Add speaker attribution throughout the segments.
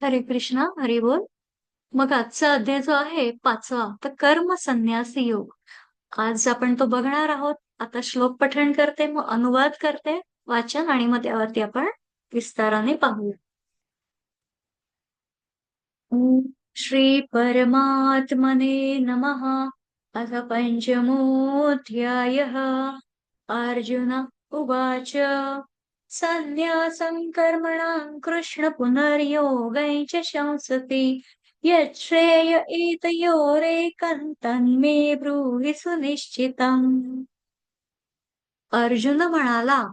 Speaker 1: हरे कृष्णा हरी बोल. मग आजचा अध्याय जो आहे 5वा, तर कर्म संन्यासी योग. आज आपण तो बघणार आहोत. आता श्लोक पठण करते, मग अनुवाद करते, वाचन, आणि मग त्यावरती आपण विस्ताराने पाहू. ओम श्री परमात्मने नमः. अथ पंचमोऽध्यायः. अर्जुन उवाच. सन्न्यासं कर्मणां कृष्ण पुनर्योगं च शंसति. यच्छ्रेय एतयोरेकं तन्मे ब्रूहि सुनिश्चितम्. अर्जुन म्हणाला,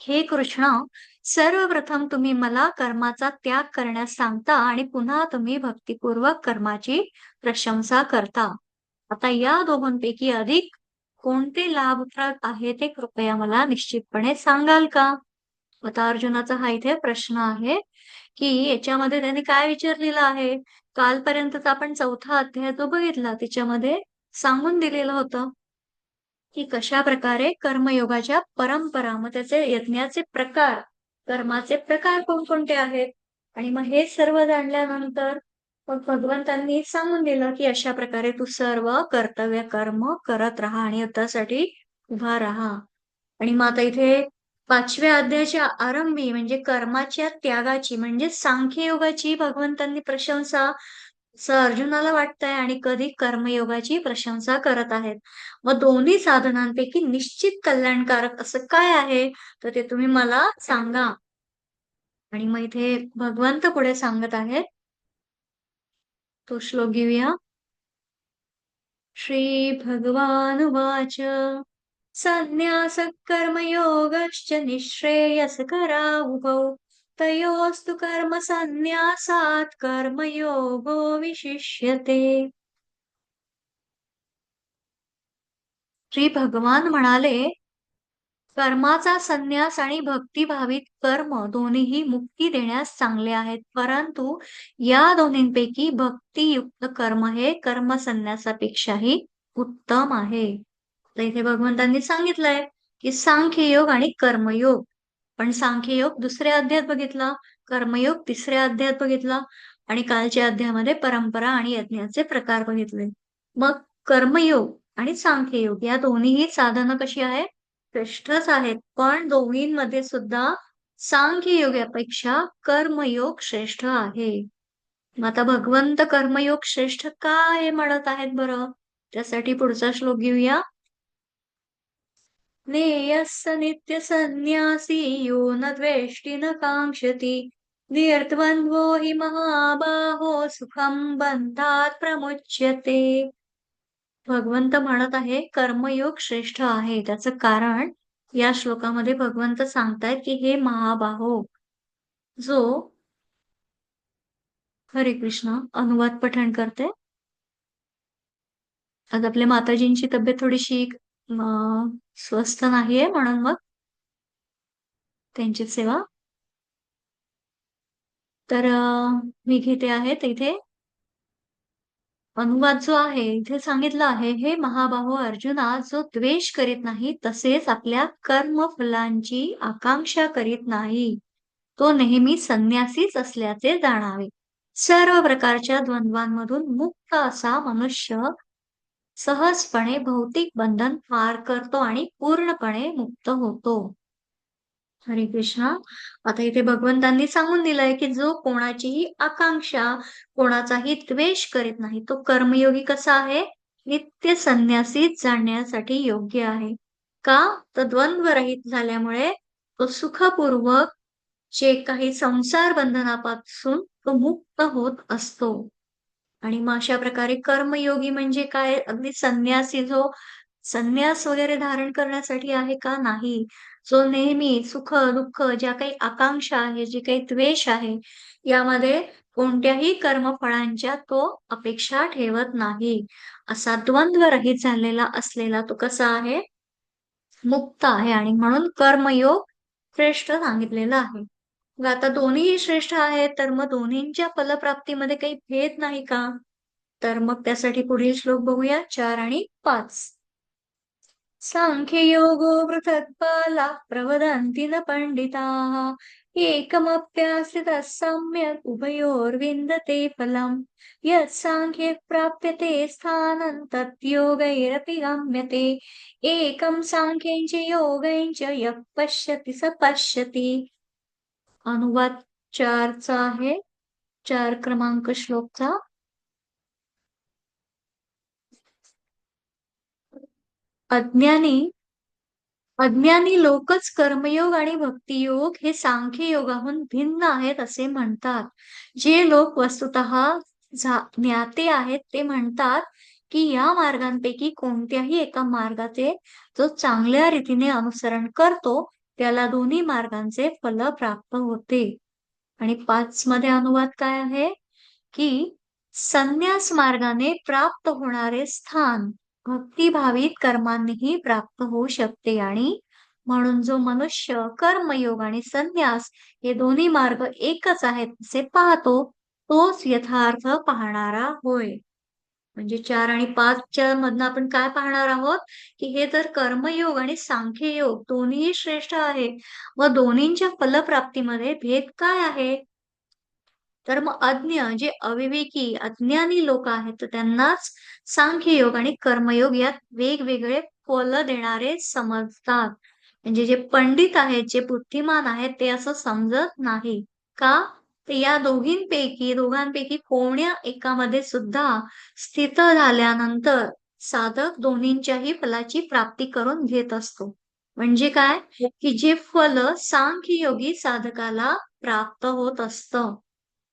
Speaker 1: हे कृष्ण, सर्वप्रथम तुम्ही मला कर्माचा त्याग करण्यास सांगता आणि पुन्हा तुम्ही भक्तिपूर्वक कर्माची प्रशंसा करता. आता या दोघांपैकी अधिक कोणते लाभप्रद आहे ते कृपया मला निश्चितपणे सांगाल का? आता अर्जुनाचा हा इथे प्रश्न आहे की याच्यामध्ये त्यांनी काय विचारलेलं आहे. कालपर्यंतचा आपण 4था अध्याय जो बघितला त्याच्यामध्ये सांगून दिलेलं होतं की कशा प्रकारे कर्मयोगाच्या परंपरा, मग त्याचे यज्ञाचे प्रकार, कर्माचे प्रकार कोणकोणते आहेत. आणि मग हे सर्व जाणल्यानंतर मग भगवंतांनी सांगून दिलं की अशा प्रकारे तू सर्व कर्तव्य कर्म करत राहा आणि त्यासाठी उभा राहा. आणि मग आता इथे 5व्या अध्यायाच्या आरंभी म्हणजे कर्माच्या त्यागाची म्हणजे सांख्ययोगाची भगवंतांनी प्रशंसा अर्जुनाला वाटतंय आणि कधी कर्मयोगाची प्रशंसा करत आहेत. मग दोन्ही साधनांपैकी निश्चित कल्याणकारक असं काय आहे, तर ते तुम्ही मला सांगा. आणि मग इथे भगवंत पुढे सांगत आहेत, तो श्लोक घेऊया. श्री भगवानुवाच. संन्यास कर्मयोगश्च निःश्रेयसकरा उभौ तयोस्तु कर्म संन्यासात् कर्मयोगो विशिष्यते. श्री भगवान म्हणाले, कर्माचा संन्यास आणि भक्तिभावित कर्म दोन्हीही मुक्ती देण्यास चांगले आहेत, परंतु या दोन्हींपैकी भक्तियुक्त कर्म हे कर्म संन्यासापेक्षाही उत्तम आहे. तर इथे भगवंतांनी सांगितलंय की सांख्ययोग आणि कर्मयोग. पण सांख्ययोग दुसऱ्या अध्यायात बघितला, कर्मयोग तिसऱ्या अध्यायात बघितला, आणि कालच्या अध्यायामध्ये परंपरा आणि यज्ञाचे प्रकार बघितले. मग कर्मयोग आणि सांख्ययोग या दोन्हीही साधनं कशी आहेत, श्रेष्ठच आहेत. पण दोन्हींमध्ये सुद्धा सांख्ययोगापेक्षा कर्मयोग श्रेष्ठ आहे. मग आता भगवंत कर्मयोग श्रेष्ठ का हे म्हणत आहेत बरं, त्यासाठी पुढचा श्लोक घेऊया. नेयस्स नित्य संन्यासी यो न द्वेष्टि न कांक्षति निर्द्वन्द्वो हि महाबाहो सुखं बंधात प्रमुच्यते. भगवंत म्हणत आहे कर्मयोग श्रेष्ठ आहे. त्याचं कारण या श्लोकामध्ये भगवंत सांगतायत की हे महाबाहो, जो हरे कृष्ण अनुवाद पठण करते. आज आपल्या माताजींची तब्येत थोडीशी स्वस्थ नाहीये, म्हणून मग त्यांची सेवा. तर मी घेते आहेत इथे अनुवाद जो आहे. इथे सांगितलं आहे, हे महाबाहो अर्जुना, जो द्वेष करीत नाही तसेच आपल्या कर्मफलांची आकांक्षा करीत नाही, तो नेहमी संन्यासीच असल्याचे जाणावे. सर्व प्रकारच्या द्वंद्वांमधून मुक्त असा मनुष्य सहजपणे भौतिक बंधन पार करतो आणि पूर्णपणे मुक्त होतो. हरे कृष्णा. आता इथे भगवंतांनी सांगून दिलंय की जो कोणाचीही आकांक्षा, कोणाचाही द्वेष करीत नाही, तो कर्मयोगी कसा आहे, नित्य संन्यासीत जाण्यासाठी योग्य आहे. का, तर द्वंद्व रहित झाल्यामुळे तो सुखपूर्वक जे काही संसार बंधनापासून तो मुक्त होत असतो. आणि मग अशा प्रकारे कर्मयोगी म्हणजे काय, अगदी संन्यासी जो संन्यास वगैरे धारण करण्यासाठी आहे का, नाही. जो नेहमी सुख दुःख, ज्या काही आकांक्षा आहे, जे काही द्वेष आहे, यामध्ये कोणत्याही कर्मफळांच्या तो अपेक्षा ठेवत नाही, असा द्वंद्व रहित झालेला असलेला तो कसा आहे, मुक्त आहे. आणि म्हणून कर्मयोग श्रेष्ठ सांगितलेला आहे. मग आता दोन्हीही श्रेष्ठ आहेत, तर मग दोन्हींच्या फलप्राप्तीमध्ये काही भेद नाही का, तर मग त्यासाठी पुढील श्लोक बघूया, 4 आणि 5. सांख्ययोगो पृथक्बाला प्रवदन्ति न पंडिताः एकमप्यास्थितः सम्यक् उभयोर्विन्दते फलम् यत् सांख्ये प्राप्यते स्थानं तत् योगैरपि गम्यते एकं सांख्येन च योगेन च यः पश्यति स पश्यति. अनुवाद 4चा आहे, 4 क्रमांक श्लोकचा. अज्ञानी अज्ञानी लोकच कर्मयोग आणि भक्तियोग हे सांख्य योगाहून भिन्न आहेत असे म्हणतात. जे लोक वस्तुतः ज्ञाते आहेत ते म्हणतात की या मार्गांपैकी कोणत्याही एका मार्गाचे जो चांगल्या रीतीने अनुसरण करतो त्याला दोन्ही मार्गांचे फल प्राप्त होते. आणि 5 मध्ये अनुवाद काय आहे की संन्यास मार्गाने प्राप्त होणारे स्थान भक्तिभावित कर्मांनीही प्राप्त होऊ शकते आणि म्हणून जो मनुष्य कर्मयोग आणि संन्यास हे दोन्ही मार्ग एकच आहेत असे पाहतो तोच यथार्थ पाहणारा होय. म्हणजे 4 आणि 5च्या मधनं आपण काय पाहणार आहोत की हे जर कर्मयोग आणि सांख्ययोग दोन्ही श्रेष्ठ आहे व दोन्हींच्या फलप्राप्तीमध्ये भेद काय आहे तर मग अज्ञ जे अविवेकी अज्ञानी लोक आहेत तर त्यांनाच सांख्ययोग आणि कर्मयोग यात वेगवेगळे फल देणारे समजतात. म्हणजे जे पंडित आहेत जे बुद्धिमान आहेत ते असं समजत नाही का तर या दोघांपैकी कोण्या एकामध्ये सुद्धा स्थित झाल्यानंतर साधक दोन्हींच्याही फलाची प्राप्ती करून घेत असतो. म्हणजे काय की जे फल सांख्ययोगी साधकाला प्राप्त होत असतं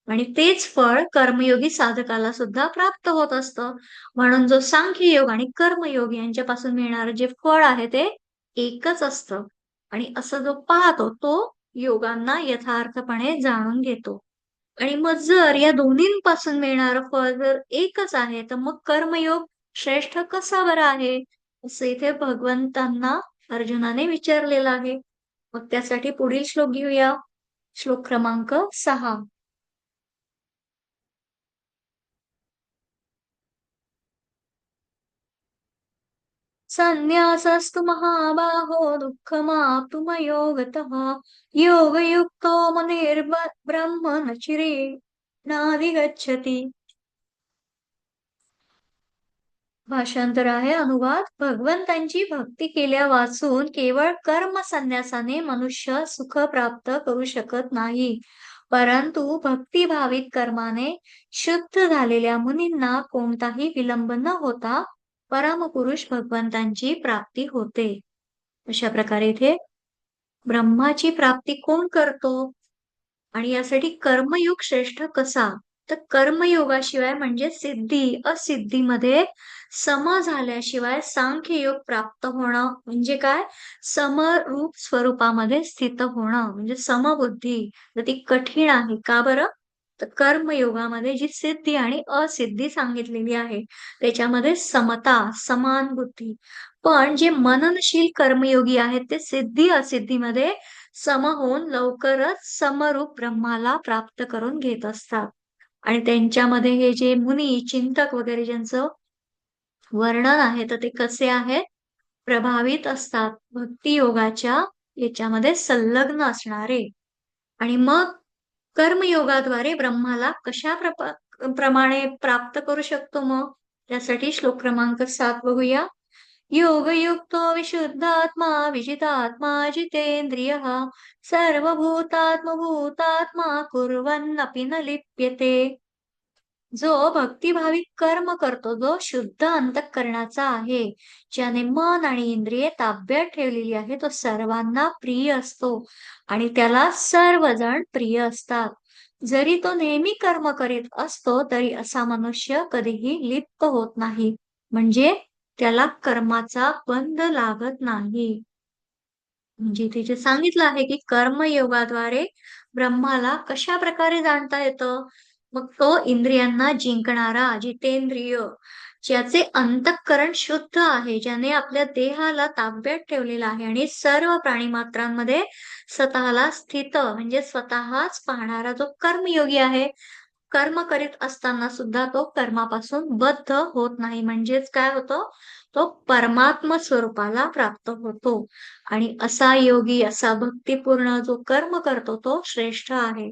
Speaker 1: आणि तेच फळ कर्मयोगी साधकाला सुद्धा प्राप्त होत असतं. म्हणून जो सांख्ययोग आणि कर्मयोग यांच्यापासून मिळणारं जे फळ आहे ते एकच असतं. आणि असं जो पाहतो तो योगांना यथार्थपणे जाणून घेतो. आणि मग जर या दोन्हींपासून मिळणारं फळ जर एकच आहे तर मग कर्मयोग श्रेष्ठ कसा बरा आहे असं इथे भगवंतांना अर्जुनाने विचारलेलं आहे. मग त्यासाठी पुढील श्लोक घेऊया. श्लोक क्रमांक 6. संन्यासस्तु महाबाहो दुःखमाप्तुमयो गतः योगयुक्तो मुनिर्ब्रह्म न चिरेणाधिगच्छति. भाषांतर आहे. अनुवाद भगवंतांची भक्ती केल्या वाचून केवळ कर्म संन्यासाने मनुष्य सुख प्राप्त करू शकत नाही परंतु भक्तिभावित कर्माने शुद्ध झालेल्या मुनींना कोणताही विलंब न होता परमपुरुष भगवंतांची प्राप्ती होते. अशा प्रकारे इथे ब्रह्माची प्राप्ती कोण करतो आणि यासाठी कर्मयोग श्रेष्ठ कसा तर कर्मयोगाशिवाय म्हणजे सिद्धी असिद्धीमध्ये सम झाल्याशिवाय सांख्ययोग प्राप्त होणं म्हणजे काय समरूप स्वरूपामध्ये स्थित होणं म्हणजे समबुद्धी तर ती कठीण आहे. का बरं तर कर्मयोगामध्ये जी सिद्धी आणि असिद्धी सांगितलेली आहे त्याच्यामध्ये समता समान बुद्धी पण जे मननशील कर्मयोगी आहेत ते सिद्धी असिद्धीमध्ये सम होऊन लवकरच समरूप ब्रह्माला प्राप्त करून घेत असतात. आणि त्यांच्यामध्ये हे जे मुनी चिंतक वगैरे ज्यांचं वर्णन आहे तर ते कसे आहेत प्रभावित असतात भक्ती योगाच्या याच्यामध्ये संलग्न असणारे. आणि मग कर्मयोगाद्वारे ब्रह्माला प्रमाणे प्राप्त करू शकतो मग त्यासाठी श्लोक क्रमांक 7 बघूया. योगयुक्तो विशुद्धात्मा विजितात्मा जितेंद्रियः सर्वभूतात्मभूतात्मा कुर्वन्नपि न लिप्यते. जो भक्तिभाविक कर्म करतो जो शुद्ध अंतःकरणाचा आहे ज्याने मन आणि इंद्रिये ताब्यात ठेवलेली आहे तो सर्वांना प्रिय असतो आणि त्याला सर्वजण प्रिय असतात. जरी तो नेहमी कर्म करीत असतो तरी असा मनुष्य कधीही लिप्त होत नाही म्हणजे त्याला कर्माचा बंध लागत नाही. म्हणजे तिथे सांगितलं आहे की कर्मयोगाद्वारे ब्रह्माला कशा प्रकारे जाणता येतं मग तो इंद्रियांना जिंकणारा जितेंद्रिय ज्याचे अंतःकरण शुद्ध आहे ज्याने आपल्या देहाला ताब्यात ठेवलेला आहे आणि सर्व प्राणीमात्रांमध्ये स्वतःला स्थित म्हणजे स्वतःच पाहणारा जो कर्मयोगी आहे कर्म करीत असताना सुद्धा तो कर्मापासून बद्ध होत नाही. म्हणजेच काय होतं? तो परमात्म स्वरूपाला प्राप्त होतो आणि असा योगी, असा भक्तिपूर्ण जो कर्म करतो तो श्रेष्ठ आहे.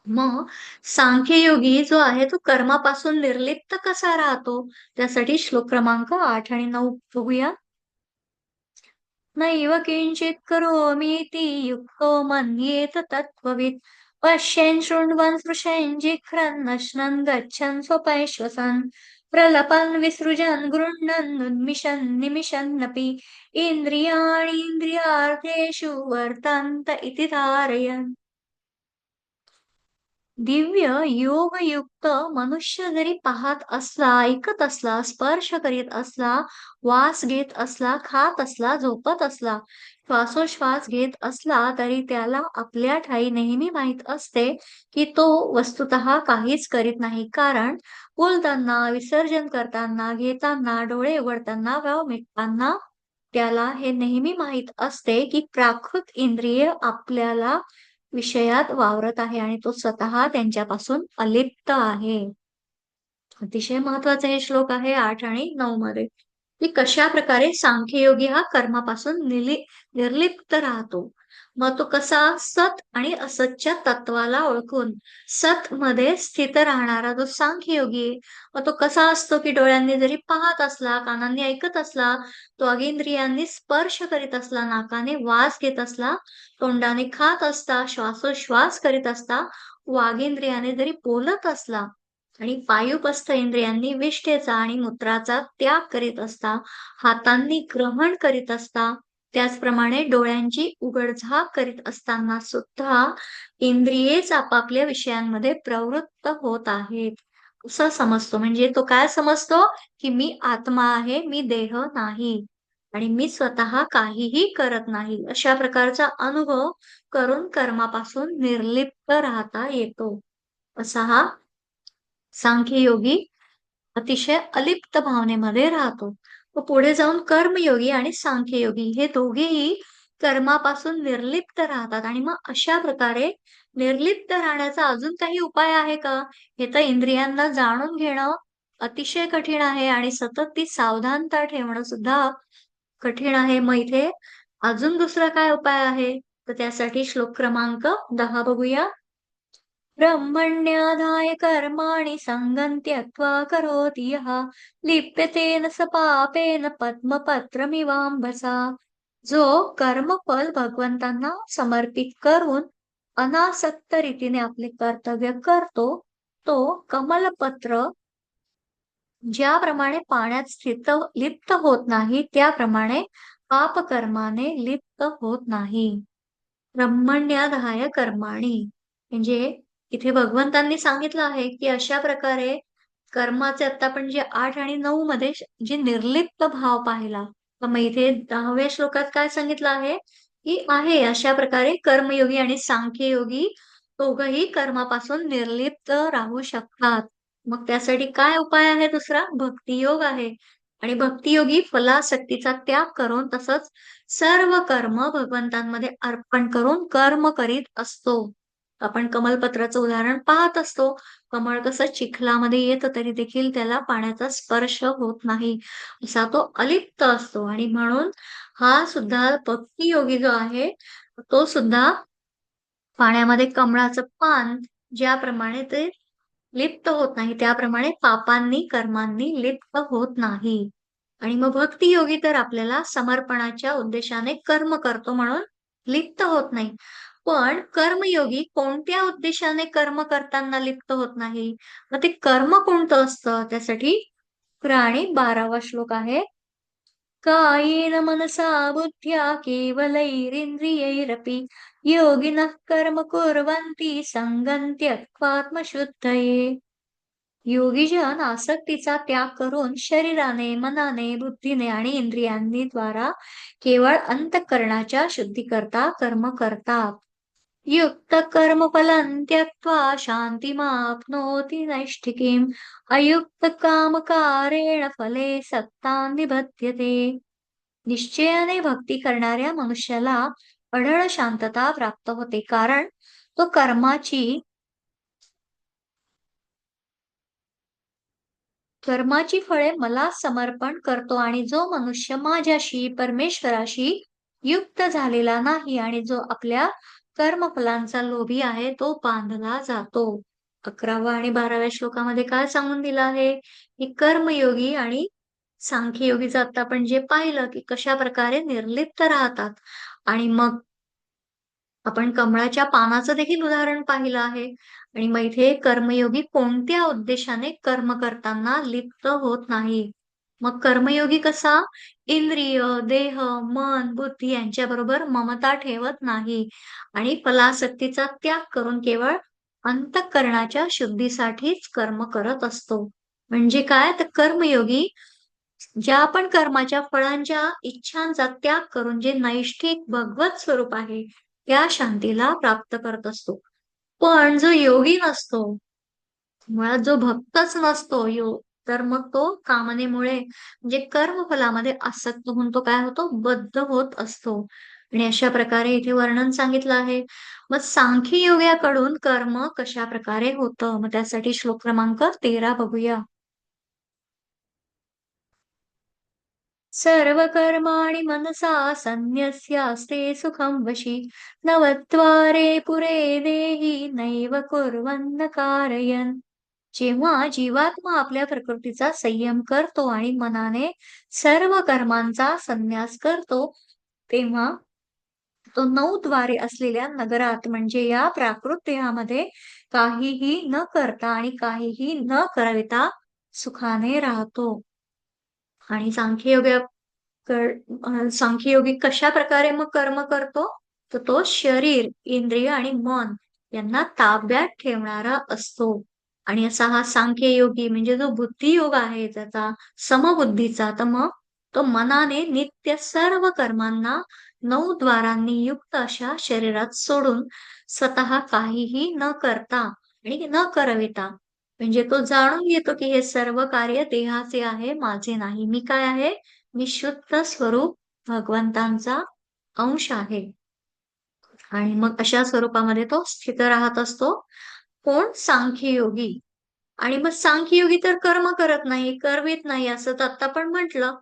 Speaker 1: मग सांख्ययोगी जो आहे तो कर्मापासून निर्लिप्त कसा राहतो? त्यासाठी श्लोक क्रमांक 8 आणि 9 बघूया. नैव किंचित् करोमीति युक्तो मन्येत तत्त्ववित् पश्यन् शृण्वन् स्पृशन् जिघ्रन् नश्नन् गच्छन् स्वपैश्वसन् प्रलपन् विसृजन् गृह्णन् उन्मिषन् निमिषन्नपि इन्द्रियाणीन्द्रियार्थेषु वर्तन्त इति धारयन्. दिव्य योगयुक्त मनुष्य जरी पाहत असला, ऐकत असला, स्पर्श करीत असला, वास घेत असला, खात असला, झोपत असला, श्वासोश्वास घेत असला, तरी त्याला आपल्या ठायी नेहमी माहित असते की तो वस्तुतः काहीच करीत नाही. कारण बोलताना, विसर्जन करताना, घेताना, डोळे उघडताना, व्याव मिटताना त्याला हे नेहमी माहित असते की प्राकृत इंद्रिय आपल्याला विषयात वावरत आहे आणि तो स्वतः त्यांच्यापासून अलिप्त आहे. अतिशय महत्वाचे हे श्लोक आहे 8 आणि 9 मध्ये, की कशाप्रकारे सांख्ययोगी हा कर्मापासून निर्लिप्त राहतो. मग तो कसा? सत आणि असतच्या तत्वाला ओळखून सत मध्ये स्थित राहणारा जो सांख्ययोगी आहे, मग तो कसा असतो? की डोळ्यांनी जरी पाहत असला, कानांनी ऐकत असला, त्वगिंद्रियांनी स्पर्श करीत असला, नाकाने वास घेत असला, तोंडाने खात असता, श्वासोश्वास करीत असता, वागेंद्रियाने जरी बोलत असला आणि पायुपस्थ इंद्रियांनी विष्ठेचा आणि मूत्राचा त्याग करीत असता, हातांनी ग्रहण करीत असता, त्याचप्रमाणे डोळ्यांची उघडझाप करीत असताना सुद्धा इंद्रियेच आपापल्या विषयांमध्ये प्रवृत्त होत आहेत. असं समजतो. म्हणजे तो काय समजतो? की मी आत्मा आहे, मी देह नाही आणि मी स्वतः काहीही करत नाही. अशा प्रकारचा अनुभव करून कर्मापासून निर्लिप्त राहता येतो. असा हा सांख्ययोगी अतिशय अलिप्त भावनेमध्ये राहतो. व पुढे जाऊन कर्मयोगी आणि सांख्ययोगी हे दोघेही कर्मापासून निर्लिप्त राहतात आणि मग अशा प्रकारे निर्लिप्त राहण्याचा अजून काही उपाय आहे का? हे तर इंद्रियांना जाणून घेणं अतिशय कठीण आहे आणि सतत ती सावधानता ठेवणं सुद्धा कठीण आहे. मग इथे अजून दुसरा काय उपाय आहे? तर त्यासाठी श्लोक क्रमांक 10 बघूया. ब्रह्मण्याधाय कर्माणि सङ्गं त्यक्त्वा करोति यः लिप्यतेन स पापेन पद्मपत्रमिवाम्भसा. जो कर्मफल भगवंतांना समर्पित करून अनासक्त रीतीने आपले कर्तव्य करतो, तो कमलपत्र ज्याप्रमाणे पाण्यात लिप्त होत नाही, त्याप्रमाणे पापकर्माने लिप्त होत नाही. ब्रह्मण्याधाय कर्माणि म्हणजे इथे भगवंतांनी सांगितलं आहे, की अशा प्रकारे कर्माचे आता आपण जे 8 आणि 9 मध्ये जे निर्लिप्त भाव पाहिला. तर मग इथे 10व्या श्लोकात काय सांगितलं आहे, की आहे अशा प्रकारे कर्मयोगी आणि सांख्ययोगी दोघंही कर्मापासून निर्लिप्त राहू शकतात. मग त्यासाठी काय उपाय आहे दुसरा? भक्तियोग आहे. आणि भक्तियोगी फलासक्तीचा त्याग करून तसंच सर्व कर्म भगवंतांमध्ये अर्पण करून कर्म करीत असतो. आपण कमलपत्राचं उदाहरण पाहत असतो. कमळ कसं चिखलामध्ये येतं तरी देखील त्याला पाण्याचा स्पर्श होत नाही. असा तो अलिप्त असतो आणि म्हणून हा सुद्धा भक्तियोगी जो आहे, तो सुद्धा पाण्यामध्ये कमळाचं पान ज्याप्रमाणे ते लिप्त होत नाही, त्याप्रमाणे पापांनी, कर्मांनी लिप्त होत नाही. आणि मग भक्तियोगी तर आपल्याला समर्पणाच्या उद्देशाने कर्म करतो म्हणून लिप्त होत नाही. पण कर्मयोगी कोणत्या उद्देशाने कर्म करताना लिप्त होत नाही? मग ते कर्म कोणतं असतं? त्यासाठी 11 आणि 12वा श्लोक आहे. कायेन मनसा बुद्ध्या केवलैरिन्द्रियैरपि योगिनः कर्म कुर्वन्ति सङ्गं त्यक्त्वात्मशुद्धये. योगीजन आसक्तीचा त्याग करून शरीराने, मनाने, बुद्धीने आणि इंद्रियांनी द्वारा केवळ अंतःकरणाच्या शुद्धीकरता कर्म करतात. युक्त कर्मफलं त्यक्त्वा शान्तिमाप्नोति नैष्ठिकीम् अयुक्त कामकारेण फले सक्तां निबध्यते. निश्चयाने भक्ती करणाऱ्या मनुष्याला अढळ शांतता प्राप्त होते, कारण तो कर्माची कर्माची फळे मला समर्पण करतो आणि जो मनुष्य माझ्याशी परमेश्वराशी युक्त झालेला नाही आणि जो आपल्या कर्मफलांचा लोभी आहे तो बांधला जातो. 11व्या आणि 12व्या श्लोकामध्ये काय सांगून दिलं आहे की कर्मयोगी आणि सांख्ययोगीचं आता आपण जे पाहिलं की कशा प्रकारे निर्लिप्त राहतात आणि मग आपण कमळाच्या पानाचं देखील उदाहरण पाहिलं आहे आणि मग इथे कर्मयोगी कोणत्या उद्देशाने कर्म करताना लिप्त होत नाही. मग कर्मयोगी कसा इंद्रिय, देह, मन, बुद्धी यांच्याबरोबर ममता ठेवत नाही आणि फलासक्तीचा त्याग करून केवळ अंतःकरणाच्या शुद्धीसाठीच कर्म करत असतो. म्हणजे काय तर कर्मयोगी ज्या पण कर्माच्या फळांच्या इच्छांचा त्याग करून जे नैष्ठिक भगवत स्वरूप आहे, त्या शांतीला प्राप्त करत असतो. पण जो योगी नसतो, मुळात जो भक्तच नसतो तर मग तो कामनेमुळे म्हणजे कर्मफलामध्ये आसक्त होऊन तो काय होतो? बद्ध होत असतो. आणि अशा प्रकारे इथे वर्णन सांगितलं आहे. मग सांख्य योगाकडून कर्म कशा प्रकारे होतं? मग त्यासाठी श्लोक क्रमांक 13 बघूया. सर्वकर्माणि मनसा संन्यस्यास्ते सुखं वशी नवद्वारे पुरे देहि नैव कुर्वन्न कारयन्. जेव्हा जीवात्मा आपल्या प्रकृतीचा संयम करतो आणि मनाने सर्व कर्मांचा संन्यास करतो, तेव्हा तो 9 द्वारे असलेल्या नगरात म्हणजे या प्राकृत देहामध्ये काहीही न करता आणि काहीही न करविता सुखाने राहतो. आणि सांख्ययोगी कशा प्रकारे मग कर्म करतो? तर तो शरीर, इंद्रिय आणि मन यांना ताब्यात ठेवणारा असतो. आणि असा हा सांख्ययोगी म्हणजे जो बुद्धियोग आहे त्याचा समबुद्धीचा, तर मग तो मनाने नित्य सर्व कर्मांना 9 द्वारांनी युक्त अशा शरीरात सोडून स्वतः काहीही न करता आणि न करविता म्हणजे तो जाणून घेतो की हे सर्व कार्य देहाचे आहे, माझे नाही. मी काय आहे? मी शुद्ध स्वरूप भगवंतांचा अंश आहे. आणि मग अशा स्वरूपामध्ये तो स्थित राहत असतो. कोण? सांख्ययोगी. आणि मग सांख्ययोगी तर कर्म करत नाही, करवीत नाही असं तर आता पण म्हटलं.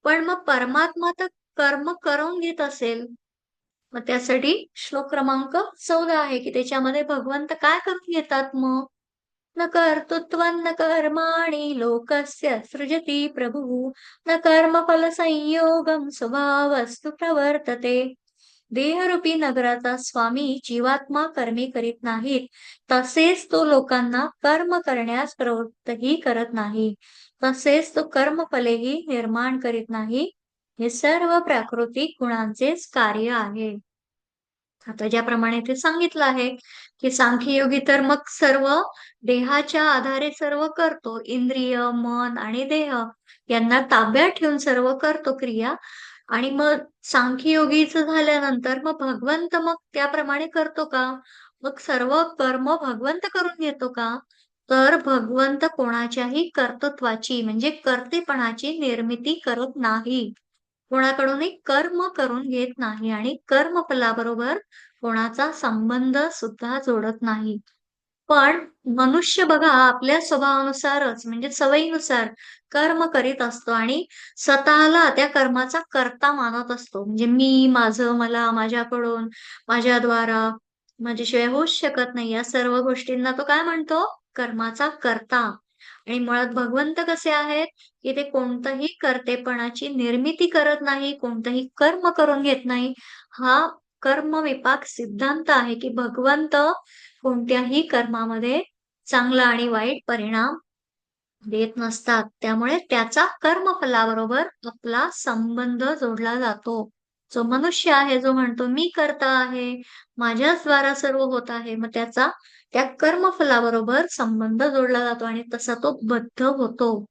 Speaker 1: पण मग परमात्मा तर कर्म करून घेत असेल. मग त्यासाठी श्लोक क्रमांक 14 आहे की त्याच्यामध्ये भगवंत काय करून घेतात मग? न कर्तृत्वं न कर्माणि लोकस्य सृजति प्रभुः न कर्मफलसंयोगं स्वभावस्तु प्रवर्तते. देहरूपी नगराचा स्वामी जीवात्मा कर्मे करीत नाहीत, तसेच तो लोकांना कर्म करण्यास प्रवृत्तही करत नाही. तसेच तो कर्मफलेही निर्माण करीत नाही. हे सर्व प्राकृतिक गुणांचेच कार्य आहे. आता ज्याप्रमाणे ते सांगितलं आहे, की सांख्ययोगी तर मग सर्व देहाच्या आधारे सर्व करतो. इंद्रिय, मन आणि देह यांना ताब्यात ठेवून सर्व करतो क्रिया आणि मग सांख्ययोगीचं झाल्यानंतर मग भगवंत मग त्याप्रमाणे करतो का? मग सर्व कर्म भगवंत करून घेतो का? तर भगवंत कोणाच्याही कर्तृत्वाची म्हणजे कर्तेपणाची निर्मिती करत नाही. कोणाकडूनही कर्म करून घेत नाही आणि कर्मफलाबरोबर कोणाचा संबंध सुद्धा जोडत नाही. पण मनुष्य बघा आपल्या स्वभावानुसारच म्हणजे सवयीनुसार कर्म करीत असतो आणि स्वतःला त्या कर्माचा कर्ता मानत असतो. म्हणजे मी, माझं, मला, माझ्याकडून, माझ्याद्वारा, माझ्याशिवाय होऊच शकत नाही. या सर्व गोष्टींना तो काय म्हणतो? कर्माचा कर्ता. आणि मुळात भगवंत कसे आहेत, की ते कोणतंही कर्तेपणाची निर्मिती करत नाही, कोणतंही कर्म करून घेत नाही. हा कर्मविपाक सिद्धांत आहे, की भगवंत कोणत्याही कर्मामध्ये चांगला आणि वाईट परिणाम देत नसतात. त्यामुळे त्याचा कर्मफलाबरोबर आपला संबंध जोडला जातो. जो मनुष्य आहे, जो म्हणतो मी कर्ता आहे, माझ्याच द्वारा सर्व होत आहे, मग त्याचा त्या कर्मफलाबरोबर संबंध जोडला जातो आणि तसा तो बद्ध होतो.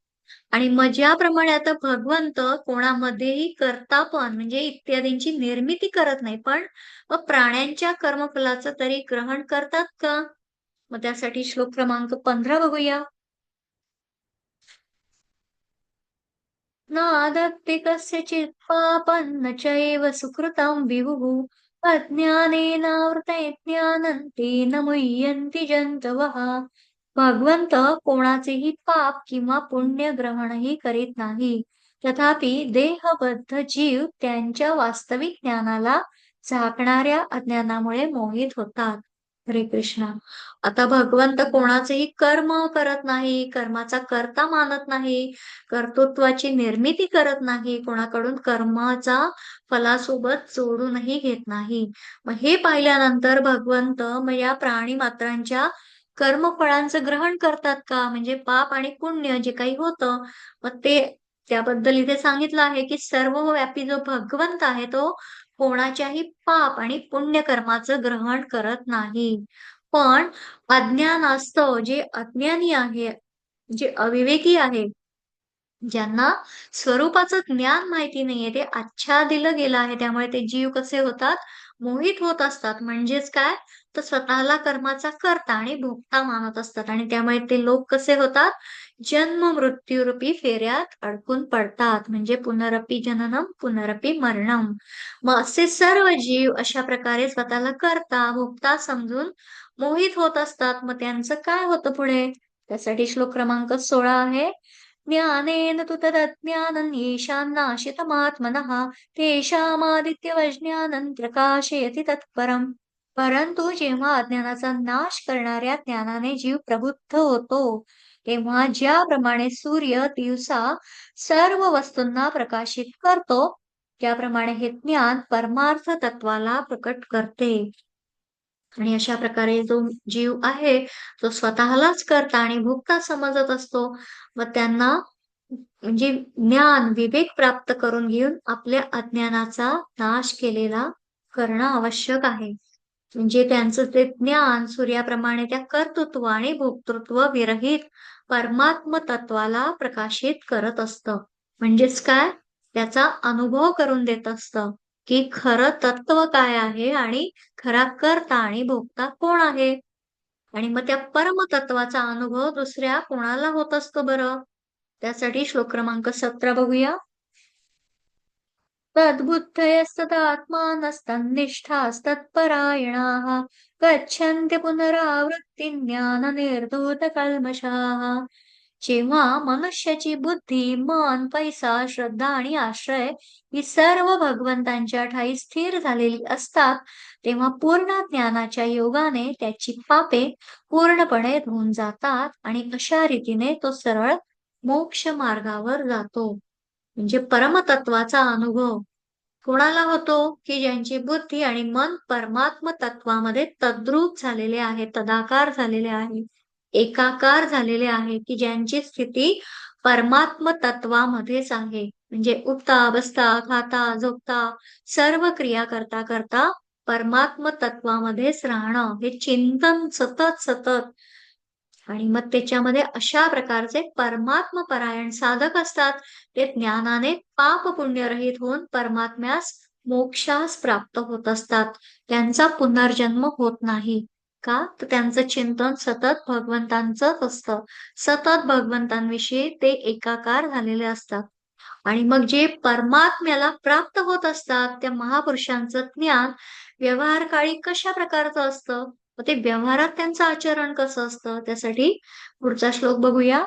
Speaker 1: आणि मग ज्याप्रमाणे आता भगवंत कोणामध्येही कर्तापण म्हणजे इत्यादींची निर्मिती करत नाही, पण मग प्राण्यांच्या कर्मफलाचं तरी ग्रहण करतात का? मग त्यासाठी श्लोक क्रमांक 15 बघूया. नादत्ति कस्यचित् पापं न चैव सुकृतं विभुः अज्ञानेनावृते ज्ञानं तेन मुह्यन्ति जन्तवः. भगवंत कोणाचेही पाप किंवा पुण्य ग्रहणही करीत नाही. तथापि देहबद्ध जीव त्यांच्या वास्तविक ज्ञानाला झाकणाऱ्या अज्ञानामुळे मोहित होतात. हरे कृष्ण. आता भगवंत कोणाचेही कर्म करत नाही, कर्माचा कर्ता मानत नाही, कर्तृत्वाची निर्मिती करत नाही, कोणाकडून कर्माचा फलासोबत जोडूनही घेत नाही. मग हे पाहिल्यानंतर भगवंत मग या प्राणी मात्रांच्या कर्मफळांचं ग्रहण करतात का? म्हणजे पाप आणि पुण्य जे काही होतं, मग ते त्याबद्दल इथे सांगितलं आहे, की सर्वव्यापी जो भगवंत आहे, तो कोणाच्याही पाप आणि पुण्य कर्माचं ग्रहण करत नाही. पण अज्ञानास्तव जे अज्ञानी आहे, जे अविवेकी आहे, ज्यांना स्वरूपाचं ज्ञान माहिती नाहीये, ते आच्छादिलं गेलं आहे. त्यामुळे ते जीव कसे होतात? मोहित होत असतात. म्हणजेच काय? तर स्वतःला कर्माचा कर्ता आणि भोगता मानत असतात आणि त्यामुळे ते लोक कसे होतात? जन्म-मृत्यूरूपी फेऱ्यात अडकून पडतात. म्हणजे पुनरपी जननम, पुनरपी मरणम. मग असे सर्व जीव अशा प्रकारे स्वतःला कर्ता, भोगता समजून मोहित होत असतात. मग त्यांचं काय होतं पुढे? त्यासाठी श्लोक क्रमांक 16 आहे. ज्ञानेन तु तदज्ञानं येषां नाशितमात्मनः तेषामादित्यवज्ञानं प्रकाशयति तत्परम्. परंतु जेव्हा अज्ञानाचा नाश करणाऱ्या ज्ञानाने जीव प्रबुद्ध होतो, तेव्हा ज्याप्रमाणे सूर्य दिवसा सर्व वस्तूंना प्रकाशित करतो, त्याप्रमाणे हे ज्ञान परमार्थ तत्वाला प्रकट करते. आणि अशा प्रकारे जो जीव आहे, तो स्वतःलाच कर्ता आणि भोगता समजत असतो. मग त्यांना म्हणजे ज्ञान, विवेक प्राप्त करून घेऊन आपल्या अज्ञानाचा नाश केलेला करणं आवश्यक आहे. म्हणजे त्यांचं ते ज्ञान सूर्याप्रमाणे त्या कर्तृत्व आणि भोक्तृत्व विरहित परमात्म तत्वाला प्रकाशित करत असतं. म्हणजेच काय? त्याचा अनुभव करून देत असतं, की खरं तत्व काय आहे आणि खरा कर्ता आणि भोक्ता कोण आहे? आणि मग त्या परमतत्वाचा अनुभव दुसऱ्या कोणाला होत असतो बरं? त्यासाठी श्लोक क्रमांक 17 बघूया. तद्बुद्धयस्तदात्मानस्तन्निष्ठास्तत्परायणाः गच्छन्ति पुनरावृत्तीं ज्ञाननिर्धूतकल्मषाः. जेव्हा मनुष्याची बुद्धी, मन, पैसा, श्रद्धा आणि आश्रय ही सर्व भगवंतांच्या ठायी स्थिर झालेली असतात, तेव्हा पूर्ण ज्ञानाच्या योगाने त्याची पापे पूर्णपणे धुवून जातात आणि अशा रीतीने तो सरळ मोक्ष मार्गावर जातो. म्हणजे परमतत्वाचा अनुभव कोणाला होतो? की ज्यांची बुद्धी आणि मन परमात्म तत्वामध्ये तद्रूप झालेले आहे, तदाकार झालेले आहे, एकाकार झालेले आहे, की ज्यांची स्थिती परमात्म तत्वामध्येच आहे. म्हणजे उठता, बसता, खाता, झोपता सर्व क्रिया करता करता परमात्म तत्वामध्येच राहणं, हे चिंतन सतत सतत आणि मग त्याच्यामध्ये अशा प्रकारचे परमात्म परायण साधक असतात. ते ज्ञानाने पाप पुण्यरहित होऊन परमात्म्यास मोक्षास प्राप्त होत असतात. त्यांचा पुनर्जन्म होत नाही. का? तर त्यांचं चिंतन सतत भगवंतांचंच असतं. सतत भगवंतांविषयी ते एकाकार झालेले असतात. आणि मग जे परमात्म्याला प्राप्त होत असतात, त्या महापुरुषांचं ज्ञान व्यवहारकाळी कशा प्रकारचं असतं? मग ते व्यवहारात त्यांचं आचरण कसं असतं? त्यासाठी पुढचा श्लोक बघूया.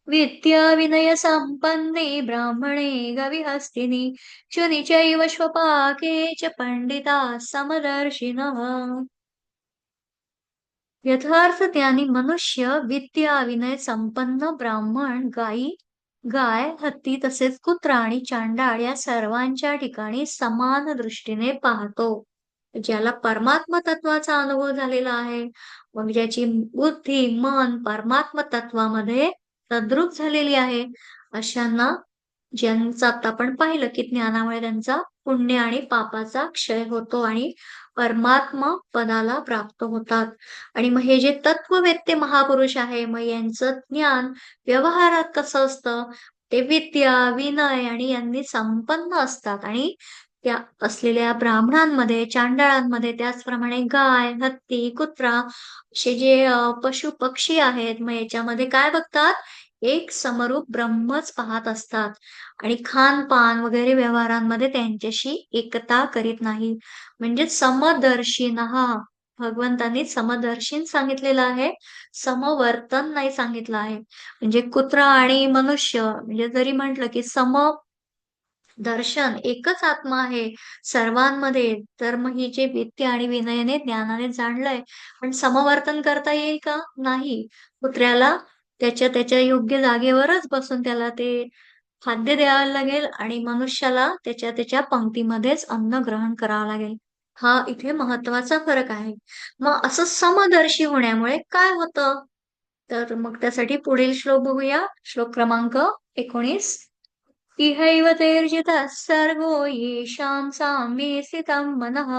Speaker 1: विद्या विनय संपन्ने ब्राह्मणे गविहस्तिनि शुनि चैव श्वपाके च पंडिता समदर्शिनः. यथार्थ ज्ञानी मनुष्य विद्या विनय संपन्न ब्राह्मण गाय, हत्ती तसेच कुत्रा आणि चांडाळ या सर्वांच्या ठिकाणी समान दृष्टीने पाहतो. ज्याला परमात्म तत्वाचा अनुभव झालेला आहे, मग ज्याची बुद्धी, मन परमात्म तत्वामध्ये तद्रूप झालेली आहे, अशांना ज्यांचं आता आपण पाहिलं, की ज्ञानामुळे त्यांचा पुण्य आणि पापाचा क्षय होतो आणि परमात्मा पदाला प्राप्त होतात. आणि मग हे जे तत्ववेत्ते महापुरुष आहे, मग यांचं ज्ञान व्यवहारात कसं असतं? ते विद्या, विनय आणि यांनी संपन्न असतात आणि त्या असलेल्या ब्राह्मणांमध्ये, चांडाळांमध्ये, त्याचप्रमाणे गाय, हत्ती, कुत्रा असे जे पशु-पक्षी आहेत, मग याच्यामध्ये काय बघतात? एक समरूप ब्रह्मच पाहत असतात आणि खान-पान वगैरे व्यवहारांमध्ये त्यांच्याशी एकता करीत नाही. म्हणजे समदर्शिनः भगवंतांनी समदर्शीन सांगितलेलं आहे, समवर्तन नाही सांगितलं आहे. म्हणजे कुत्रा आणि मनुष्य म्हणजे जरी म्हटलं, की दर्शन एकच आत्मा आहे सर्वांमध्ये. तर मग ही जे विद्या आणि विनयाने, ज्ञानाने जाणलंय, पण समवर्तन करता येईल का? नाही. कुत्र्याला त्याच्या त्याच्या योग्य जागेवरच बसून त्याला ते खाद्य द्यावं लागेल आणि मनुष्याला त्याच्या त्याच्या पंक्तीमध्येच अन्न ग्रहण करावं लागेल. हा इथे महत्वाचा फरक आहे. मग असं समदर्शी होण्यामुळे काय होतं? तर मग त्यासाठी पुढील श्लोक बघूया. श्लोक क्रमांक 19. इहैव तैर्जितः सर्गो येषां साम्ये स्थितं मनः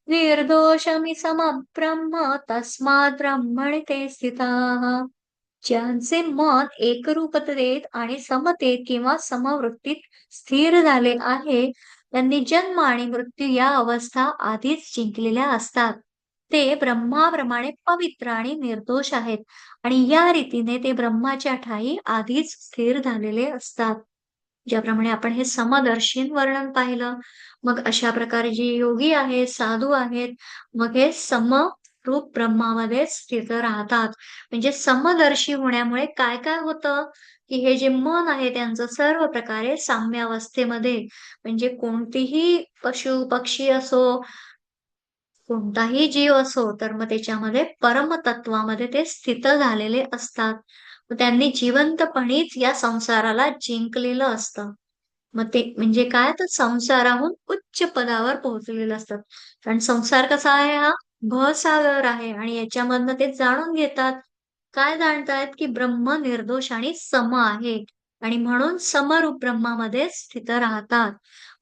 Speaker 1: निर्दोषमि समब्रह्म तस्मात् ब्रह्मणि ते स्थिताः. ज्यांचे मन एकरूपतेत आणि समतेत किंवा समवृत्तीत स्थिर झाले आहे, त्यांनी जन्म आणि मृत्यू या अवस्था आधीच जिंकलेल्या असतात. ते ब्रह्माप्रमाणे पवित्र आणि निर्दोष आहेत आणि या रीतीने ते ब्रह्माच्या ठायी आधीच स्थिर झालेले असतात. ज्याप्रमाणे आपण हे समदर्शीन वर्णन पाहिलं, मग अशा प्रकारे जे योगी आहेत, साधू आहेत, मग हे समरूप ब्रह्मामध्ये स्थित राहतात. म्हणजे समदर्शी होण्यामुळे काय-काय होतं, की हे जे मन आहे त्यांचं सर्व प्रकारे साम्यावस्थेमध्ये म्हणजे कोणतीही पशु, पक्षी असो, कोणताही जीव असो, तर मग त्याच्यामध्ये परमतत्वामध्ये ते स्थित झालेले असतात. मग त्यांनी जिवंतपणीच या संसाराला जिंकलेलं असतं. मग ते म्हणजे काय तर संसाराहून उच्च पदावर पोहोचलेले असतात. कारण संसार कसा आहे हा? भवसागर आहे आणि याच्यामधनं ते जाणून घेतात. काय जाणतायत? की ब्रह्म निर्दोष आणि सम आहे आणि म्हणून समरूप ब्रह्मामध्ये स्थित राहतात.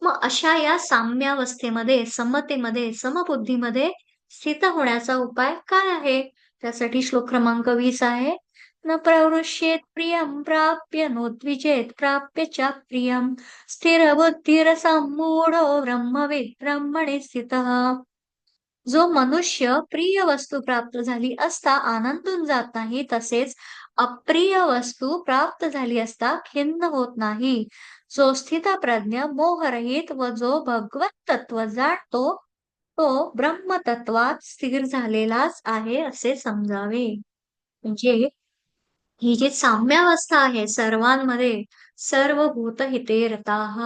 Speaker 1: मग अशा या साम्यावस्थेमध्ये, समतेमध्ये, समबुद्धीमध्ये स्थित होण्याचा उपाय काय आहे? त्यासाठी श्लोक क्रमांक 20 आहे. न प्रवृष्येत प्रियं प्राप्य नोद्विजेत प्राप्य च प्रियं स्थिरबुद्धिरसम्मूढो ब्रह्मविद् ब्रह्मणि स्थितः. जो मनुष्य प्रिय वस्तू प्राप्त झाली असता आनंदून जात नाही, तसेच अप्रिय वस्तू प्राप्त झाली असता खिन्न होत नाही. जो स्थितप्रज्ञ, मोहरहित व जो भगवत तत्व जाणतो, तो ब्रह्मतत्वात स्थिर झालेलाच आहे असे समजावे. म्हणजे ही जी साम्यावस्था आहे सर्वांमध्ये, सर्व भूतहिते रताः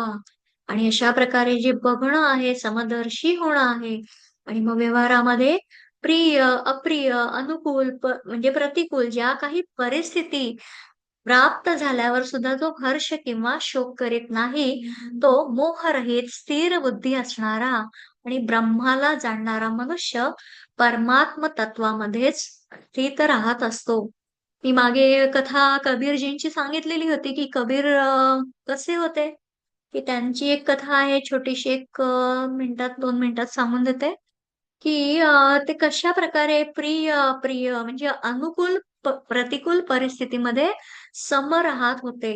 Speaker 1: आणि अशा प्रकारे जे बघणं आहे, समदर्शी होणं आहे आणि मग व्यवहारामध्ये प्रिय, अप्रिय, अनुकूल म्हणजे प्रतिकूल ज्या काही परिस्थिती प्राप्त झाल्यावर सुद्धा जो हर्ष किंवा शोक करीत नाही, तो मोहरहित स्थिर बुद्धी असणारा आणि ब्रह्माला जाणणारा मनुष्य परमात्म तत्वामध्येच स्थित राहत असतो. मी मागे कथा कबीरजींची सांगितलेली होती, की कबीर कसे होते, की त्यांची एक कथा आहे छोटीशी एक मिनिटात 2 मिनिटात सांगून देते, की ते कशाप्रकारे प्रिय, अप्रिय म्हणजे अनुकूल प्रतिकूल परिस्थितीमध्ये सम राहत होते.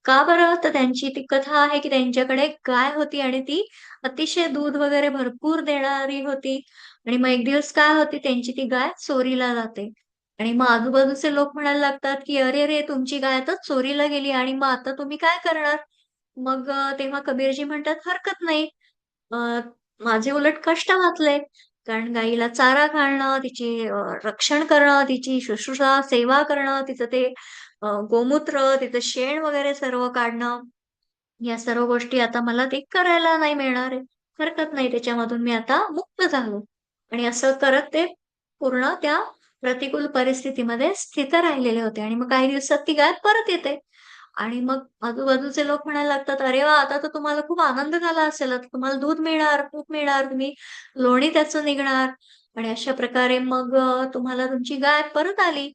Speaker 1: का बरं? तर त्यांची ती कथा आहे, की त्यांच्याकडे एक गाय होती आणि ती अतिशय दूध वगैरे भरपूर देणारी होती. आणि मग एक दिवस काय होते, त्यांची ती गाय चोरीला जाते. आणि मग आजूबाजूचे लोक म्हणायला लागतात, की "अरे रे! तुमची गाय तर चोरीला गेली आणि मग आता तुम्ही काय करणार?" मग तेव्हा कबीरजी म्हणतात, "हरकत नाही. अ, माझे उलट कष्ट वाचले. कारण गाईला चारा घालणं, तिची रक्षण करणं, तिची शुश्रूषा, सेवा करणं, तिचं ते गोमूत्र, तिचं शेण वगैरे सर्व काढणं, या सर्व गोष्टी आता मला ते करायला नाही मिळणार आहे. हरकत नाही त्याच्यामधून मी आता मुक्त झालो." आणि असं करत ते पूर्ण त्या प्रतिकूल परिस्थितीमध्ये स्थित राहिलेले होते आणि मग काही दिवसात ती गाय परत येते. आणि मग आजूबाजूचे लोक म्हणायला लागतात, "अरे वाह! आता तर तुम्हाला खूप आनंद झाला असेल. आता तुम्हाला दूध मिळणार, तूप मिळणार, तुम्ही लोणी त्याचं निघणार." आणि अशा प्रकारे मग तुम्हाला तुमची गाय परत आली.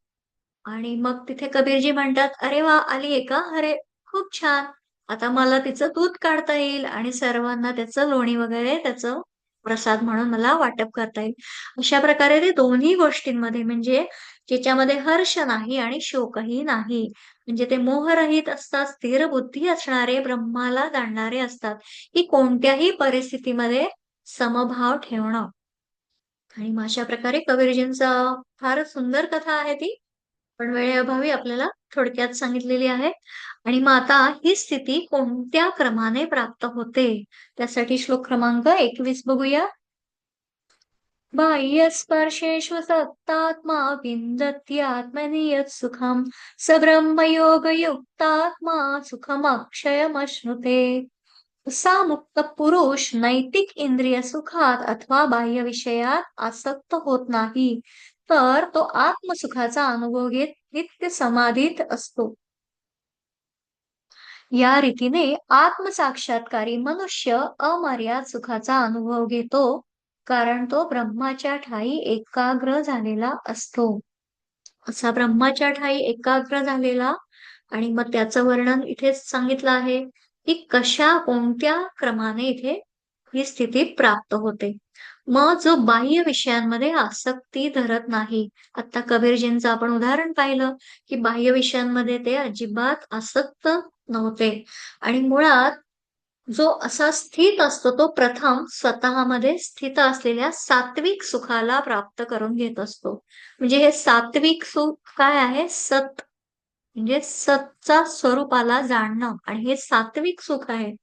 Speaker 1: आणि मग तिथे कबीरजी म्हणतात, "अरे वाह! आली आहे का? अरे खूप छान. आता मला तिचं दूध काढता येईल आणि सर्वांना त्याचं लोणी वगैरे त्याचं प्रसाद म्हणून मला वाटप करता येईल." अशा प्रकारे ते दोन्ही गोष्टींमध्ये म्हणजे ज्याच्यामध्ये हर्ष नाही आणि शोकही नाही. म्हणजे ते मोहरहित असतात, स्थिर बुद्धी असणारे, ब्रह्माला जाणणारे असतात, की कोणत्याही परिस्थितीमध्ये समभाव ठेवणं. आणि मग अशा प्रकारे कबीरजींचा फारच सुंदर कथा आहे ती. पण वेळेअभावी आपल्याला थोडक्यात सांगितलेली आहे. आणि मग आता ही स्थिती कोणत्या क्रमाने प्राप्त होते? त्यासाठी श्लोक क्रमांक 21 बघूया. बाह्यस्पर्शेषु सक्तात्मा विन्दत्यात्मनि यत्सुखं स ब्रह्मयोगयुक्तात्मा सुखमक्षयमश्नुते. असा मुक्त पुरुष नैतिक इंद्रिय सुखात अथवा बाह्य विषयात आसक्त होत नाही, तर तो आत्मसुखाचा अनुभव घेत नित्य समाधीत असतो. या रीतीने आत्मसाक्षात्कारी मनुष्य अमर्याद सुखाचा अनुभव घेतो, कारण तो ब्रह्माच्या ठायी एकाग्र झालेला असतो. असा ब्रह्माच्या ठायी एकाग्र झालेला आणि मग त्याचं वर्णन इथे सांगितलं आहे, की कशा कोणत्या क्रमाने इथे ही स्थिती प्राप्त होते. मग जो बाह्य विषयांमध्ये आसक्ती धरत नाही. आता कबीरजींचं आपण उदाहरण पाहिलं, की बाह्य विषयांमध्ये ते अजिबात आसक्त नव्हते आणि मुळात जो असा स्थित असतो तो प्रथम स्वतःमध्ये स्थित असलेल्या सात्विक सुखाला प्राप्त करून घेत असतो. म्हणजे हे सात्विक सुख काय आहे? सत म्हणजे सतचा स्वरूपाला जाणणं आणि हे सात्विक सुख आहे.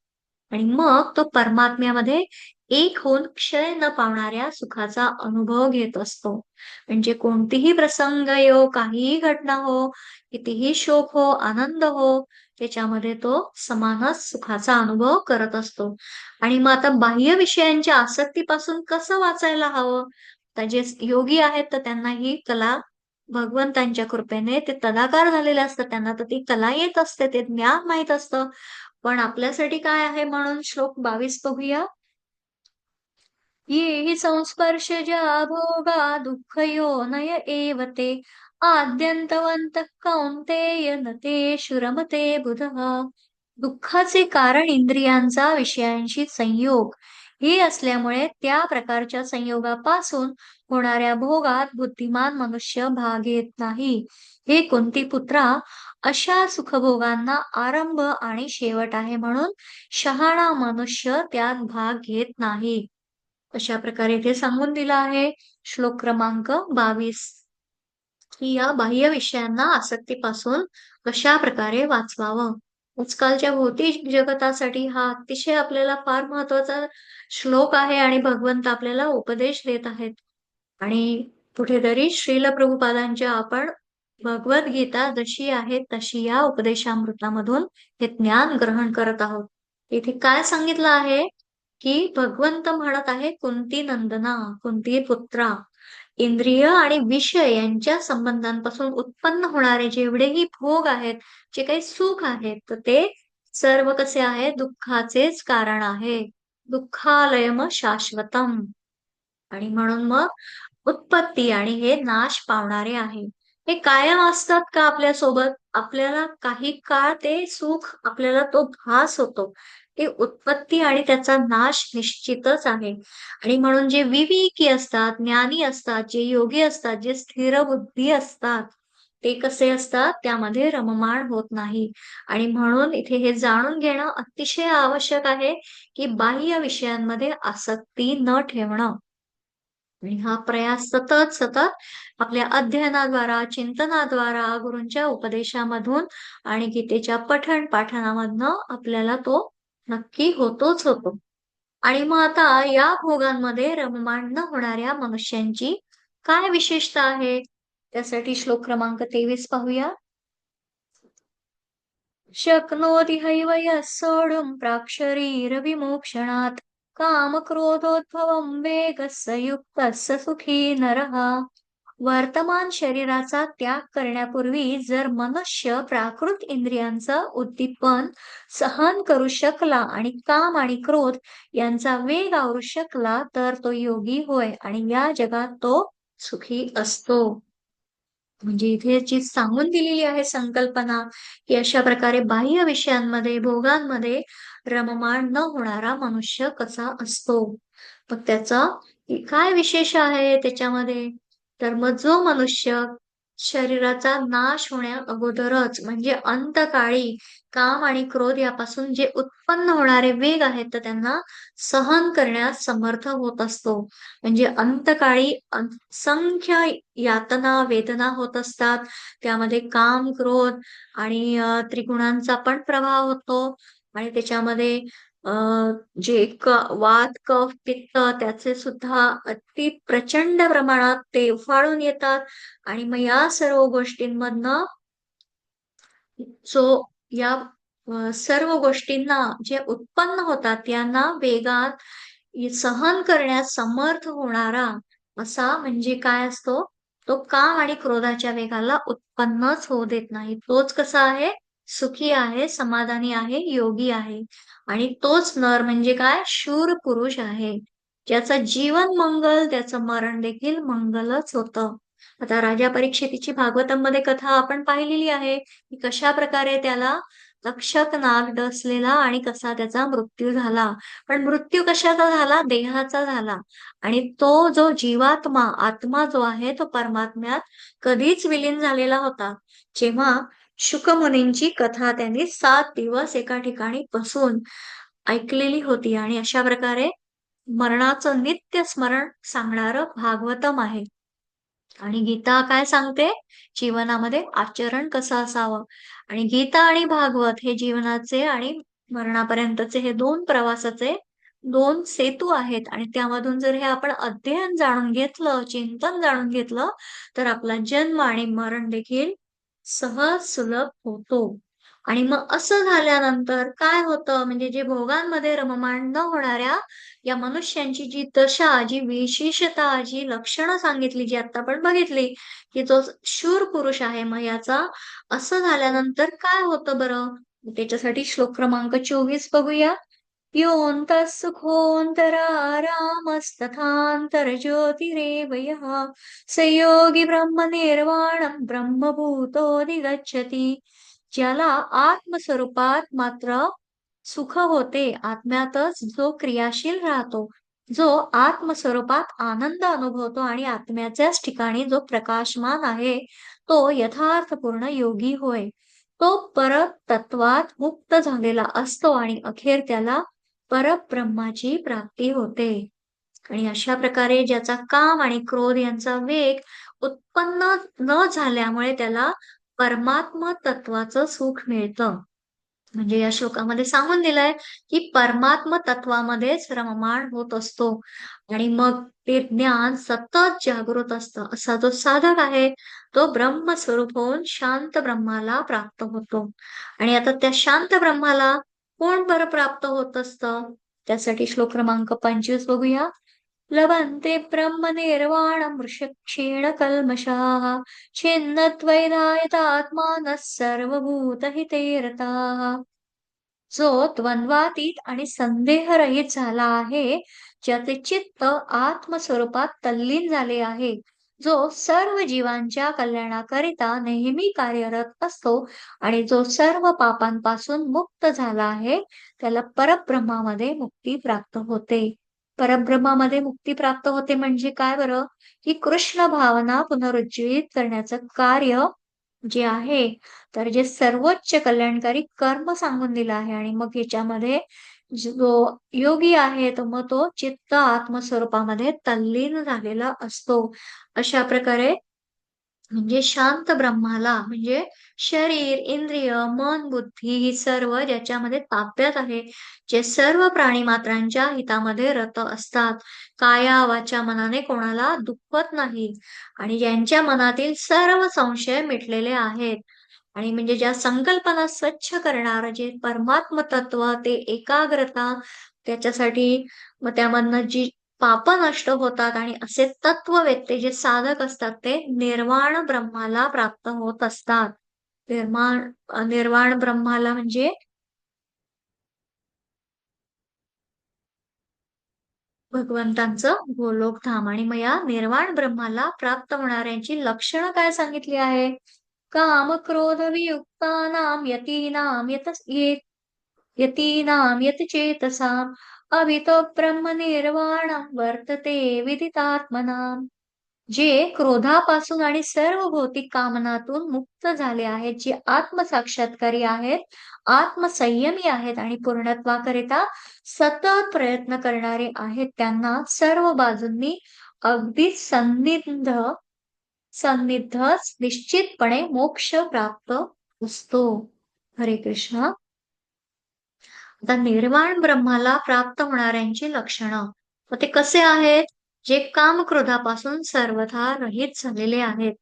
Speaker 1: आणि मग तो परमात्म्यामध्ये एक होऊन क्षय न पावणाऱ्या सुखाचा अनुभव घेत असतो. म्हणजे कोणतीही प्रसंग येवो, काहीही घटना हो, कितीही शोक हो, आनंद हो, त्याच्यामध्ये तो समानच सुखाचा अनुभव करत असतो. आणि मग आता बाह्य विषयांच्या आसक्तीपासून कसं वाचायला हवं? तर जे योगी आहेत तर त्यांना ही कला भगवंतांच्या कृपेने ते तदाकार झालेले असतात. त्यांना तर ती कला येत असते, ते ज्ञान माहीत असतं. पण आपल्यासाठी काय आहे म्हणून श्लोक 22 बघूया. ये हि संस्पर्शजा भोगा दुःखयोनय एव ते आद्यन्तवन्तः कौन्तेय न तेषु रमते बुधः. दुःखाचे कारण इंद्रियांचा विषयांशी संयोग हे असल्यामुळे त्या प्रकारच्या संयोगापासून होणाऱ्या भोगात बुद्धिमान मनुष्य भाग घेत नाही. हे कुंती पुत्रा, अशा सुखभोगांना आरंभ आणि शेवट आहे म्हणून शहाणा मनुष्य त्यात भाग घेत नाही. अशा प्रकारे इथे सांगून दिलं आहे श्लोक क्रमांक 22, की या बाह्य विषयांना आसक्तीपासून कशा प्रकारे वाचवावं. आजकालच्या भौतिक जगतासाठी हा अतिशय आपल्याला फार महत्वाचा श्लोक आहे आणि भगवंत आपल्याला उपदेश देत आहेत. आणि कुठेतरी श्रील प्रभुपादांच्या आपण भगवद्गीता जशी आहे तशी या उपदेशामृतामधून हे ज्ञान ग्रहण करत आहोत. इथे काय सांगितलं आहे, की भगवंत म्हणत आहे कुंती नंदना, कुंती पुत्रा, इंद्रिय आणि विषय यांच्या संबंधांपासून उत्पन्न होणारे जेवढेही भोग आहेत, जे काही सुख आहेत, तर ते सर्व कसे आहे? दुःखाचेच कारण आहे. दुःखालयम शाश्वतम. आणि म्हणून मग उत्पत्ती आणि हे नाश पावणारे आहे. हे कायम असतात का आपल्या सोबत? आपल्याला काही काळ ते सुख आपल्याला तो भास होतो. ते उत्पत्ती आणि त्याचा नाश निश्चितच आहे. आणि म्हणून जे विवेकी असतात, ज्ञानी असतात, जे योगी असतात, जे स्थिर बुद्धी असतात, ते कसे असतात? त्यामध्ये रममाण होत नाही. आणि म्हणून इथे हे जाणून घेणं अतिशय आवश्यक आहे, की बाह्य विषयांमध्ये आसक्ती न ठेवणं. आणि हा प्रयास सतत सतत आपल्या अध्ययनाद्वारा, चिंतनाद्वारा, गुरूंच्या उपदेशामधून आणि गीतेच्या पठण पाठनामधनं आपल्याला तो नक्की होतोच होतो. आणि मग आता या भोगांमध्ये रममाण न होणाऱ्या मनुष्यांची काय विशेषता आहे? त्यासाठी श्लोक क्रमांक 23 पाहूया. शक्नोति हैव यः सोढुं प्राक्शरीरविमोक्षणात् कामक्रोधोद्भवं वेगः स युक्तः स सुखी नरः. वर्तमान शरीराचा त्याग करण्यापूर्वी जर मनुष्य प्राकृत इंद्रियांचं उद्दीपन सहन करू शकला आणि काम आणि क्रोध यांचा वेग आवरू शकला तर तो योगी होय आणि या जगात तो सुखी असतो. म्हणजे इथे जी सांगून दिलेली आहे संकल्पना, की अशा प्रकारे बाह्य विषयांमध्ये, भोगांमध्ये रममाण न होणारा मनुष्य कसा असतो. मग त्याचा काय विशेष आहे त्याच्यामध्ये? तर मग जो मनुष्य शरीराचा नाश होण्या अगोदरच म्हणजे अंतकाळी काम आणि क्रोध यापासून जे उत्पन्न होणारे वेग आहेत, तर त्यांना सहन करण्यास समर्थ होत असतो. म्हणजे अंतकाळी असंख्य यातना, वेदना होत असतात. त्यामध्ये काम, क्रोध आणि त्रिगुणांचा पण प्रभाव होतो आणि त्याच्यामध्ये अ, जे वात, कफ, पित्त त्याचे सुद्धा अति प्रचंड प्रमाणात ते उफाळून येतात आणि मग या सर्व गोष्टींमधनं जो या सर्व गोष्टींना जे उत्पन्न होतात यांना वेगात सहन करण्यास समर्थ होणारा असा म्हणजे काय असतो? तो काम आणि क्रोधाच्या वेगाला उत्पन्नच होऊ देत नाही. तोच कसा आहे? सुखी आहे, समाधानी आहे, योगी आहे. आणि तोच नर म्हणजे काय? शूर पुरुष आहे. ज्याचं जीवन मंगल, त्याचं मरण देखील मंगलच होतं. आता राजा परीक्षितीची भागवतांमध्ये कथा आपण पाहिलेली आहे, की कशाप्रकारे त्याला तक्षक नाग डसलेला आणि कसा त्याचा मृत्यू झाला. पण मृत्यू कशाचा झाला? देहाचा झाला. आणि तो जो जीवात्मा, आत्मा जो आहे तो परमात्म्यात कधीच विलीन झालेला होता. जेव्हा शुक मुनींची कथा त्यांनी 7 दिवस एका ठिकाणी बसून ऐकलेली होती आणि अशा प्रकारे मरणाचं नित्य स्मरण सांगणारं भागवतम आहे. आणि गीता काय सांगते? जीवनामध्ये आचरण कसं असावं आणि गीता आणि भागवत हे जीवनाचे आणि मरणापर्यंतचे हे 2 प्रवासाचे 2 सेतू आहेत आणि त्यामधून जर हे आपण अध्ययन जाणून घेतलं, चिंतन जाणून घेतलं, तर आपला जन्म आणि मरण देखील सहज सुलभ होतो. आणि मग असं झाल्यानंतर काय होतं म्हणजे जे भोगांमध्ये रममाण न होणाऱ्या या मनुष्यांची जी दशा, जी विशेषता, जी लक्षणं सांगितली, जी आता आपण बघितली, की जो शूर पुरुष आहे, मग याचा असं झाल्यानंतर काय होतं बरं? त्याच्यासाठी श्लोक क्रमांक 24 बघूया. योऽन्तः सुखोऽन्तरारामस्तथान्तर्ज्योतिरेव यः स योगी ब्रह्मनिर्वाणं ब्रह्मभूतोऽधिगच्छति. ज्याला आत्मस्वरूपात मात्र सुख होते, आत्म्यातच जो क्रियाशील राहतो, जो आत्मस्वरूपात आनंद अनुभवतो आणि आत्म्याच्याच ठिकाणी जो प्रकाशमान आहे, तो यथार्थपूर्ण योगी होय. तो परतत्त्वात मुक्त झालेला असतो आणि अखेर त्याला परब्रह्माची प्राप्ती होते. आणि अशा प्रकारे ज्याचा काम आणि क्रोध यांचा वेग उत्पन्न न झाल्यामुळे त्याला परमात्म तत्वाचं सुख मिळतं. म्हणजे या श्लोकामध्ये सांगून दिलंय, की परमात्म तत्वामध्येच रममाण होत असतो आणि मग ते ज्ञान सतत जागृत असतं. असा जो साधक आहे, तो ब्रह्मस्वरूप होऊन शांत ब्रह्माला प्राप्त होतो. आणि आता त्या शांत ब्रह्माला कोण बरं प्राप्त होत असतं? त्यासाठी श्लोक क्रमांक 25 बघूया. लभन्ते ब्रह्मनिर्वाणं मृषक्षीणकल्मषाः छिन्नद्वैधायतात्मानः सर्वभूतहिते रताः. जो द्वंद्वातीत आणि संदेहरहित झाला आहे, ज्याचे चित्त आत्मस्वरूपात तल्लीन झाले आहे, जो सर्व जीवांच्या कल्याणाकरिता नेहमी कार्यरत असतो आणि जो सर्व पापांपासून मुक्त झाला आहे, त्याला परब्रह्मामध्ये मुक्ती प्राप्त होते. परब्रह्मामध्ये मुक्ती प्राप्त होते म्हणजे काय बरं? की कृष्ण भावना पुनरुज्जीवित करण्याचं कार्य जे आहे, तर जे सर्वोच्च कल्याणकारी कर्म सांगून दिलं आहे आणि मग ह्याच्यामध्ये जो योगी आहे, तर मग तो चित्त आत्मस्वरूपामध्ये तल्लीन झालेला असतो. अशा प्रकारे म्हणजे शांत ब्रह्माला म्हणजे शरीर, इंद्रिय, मन, बुद्धी ही सर्व ज्याच्यामध्ये ताब्यात आहे, जे सर्व प्राणीमात्रांच्या हितामध्ये रत असतात. काया, वाचा, मनाने कोणाला दुखवत नाही आणि ज्यांच्या मनातील सर्व संशय मिटलेले आहेत. आणि म्हणजे ज्या संकल्पना स्वच्छ करणारं जे परमात्म तत्व, ते एकाग्रता, त्याच्यासाठी मग त्यामधनं जी पापं नष्ट होतात आणि असे तत्ववेत्ते जे साधक असतात ते निर्वाण ब्रह्माला प्राप्त होत असतात. निर्वाण ब्रह्माला म्हणजे भगवंतांचं गोलोकधाम आणि मग या निर्वाण ब्रह्माला प्राप्त होणाऱ्यांची लक्षणं काय सांगितली आहे? काम, क्रोध वियुक्तानां यतीनां यतीनां यतचेतसाम् अभितो ब्रह्मनिर्वाणं वर्तते विदितात्मनाम्. जे क्रोधापासून आणि सर्व भौतिक कामनातून मुक्त झाले आहेत, जे आत्मसाक्षात्कारी आहेत, आत्मसंयमी आहेत आणि पूर्णत्वाकरिता सतत प्रयत्न करणारे आहेत, त्यांना सर्व बाजूंनी अगदी सन्निधच निश्चितपणे मोक्ष प्राप्त असतो. हरे कृष्ण. आता निर्वाण ब्रह्माला प्राप्त होणाऱ्यांची लक्षणं. मग ते कसे आहेत? जे काम क्रोधापासून सर्वथा रहित झालेले आहेत.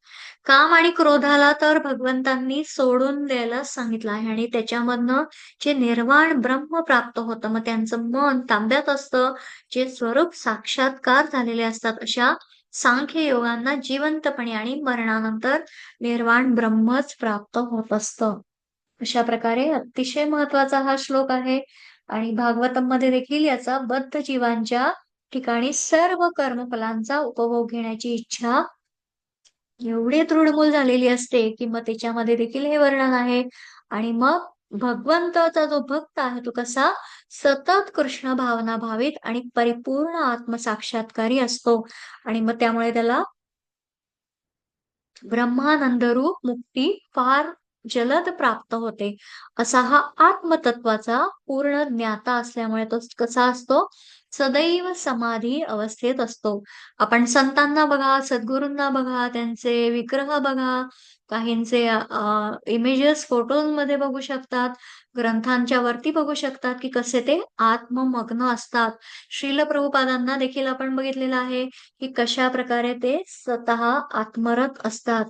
Speaker 1: काम आणि क्रोधाला तर भगवंतांनी सोडून द्यायला सांगितलं आहे आणि त्याच्यामधनं जे निर्वाण ब्रह्म प्राप्त होतं, मग त्यांचं मन ताब्यात असतं, जे स्वरूप साक्षात्कार झालेले असतात, अशा सांख्य योगांना जिवंतपणे आणि मरणानंतर निर्वाण ब्रह्मच प्राप्त होत असतं. अशा प्रकारे अतिशय महत्वाचा हा श्लोक आहे आणि भागवतमध्ये देखील याचा बद्ध जीवांच्या ठिकाणी सर्व कर्मफलांचा उपभोग घेण्याची इच्छा एवढी दृढमूल झालेली असते, की मग त्याच्यामध्ये देखील हे वर्णन आहे. आणि मग भगवंताचा जो भक्त आहे तो कसा सतत कृष्ण भावना भावित आणि परिपूर्ण आत्मसाक्षात्कारी असतो आणि मग त्यामुळे त्याला ब्रह्मानंद रूप मुक्ती फार जलद प्राप्त होते. असा हा आत्मतत्वाचा पूर्ण ज्ञाता असल्यामुळे तो कसा असतो? सदैव समाधी अवस्थेत असतो. आपण संतांना बघा, सद्गुरूंना बघा, त्यांचे विग्रह बघा, काहींचे इमेजेस फोटोमध्ये बघू शकतात, ग्रंथांच्या वरती बघू शकतात, की कसे ते आत्ममग्न असतात. श्रील प्रभुपादांना देखील आपण बघितलेलं आहे, की कशाप्रकारे ते स्वतः आत्मरत असतात.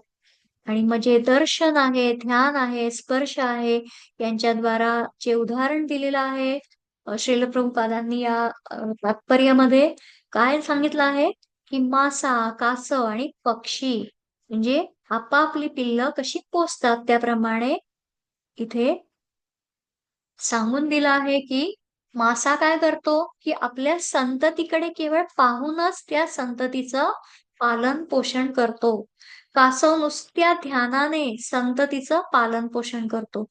Speaker 1: आणि मग जे दर्शन आहे, ध्यान आहे, स्पर्श आहे, यांच्याद्वारा जे उदाहरण दिलेलं आहे श्रील प्रभुपादांनी या तात्पर्यामध्ये काय सांगितलं आहे, की मासा, कासव आणि पक्षी म्हणजे आपापली पिल्लं कशी पोसतात त्याप्रमाणे इथे सांगून दिलं आहे, की मासा काय करतो, की आपल्या संततीकडे केवळ पाहूनच त्या संततीचं पालन-पोषण करतो. कासव नुसत्या ध्यानाने संततीचं पालन-पोषण करतो.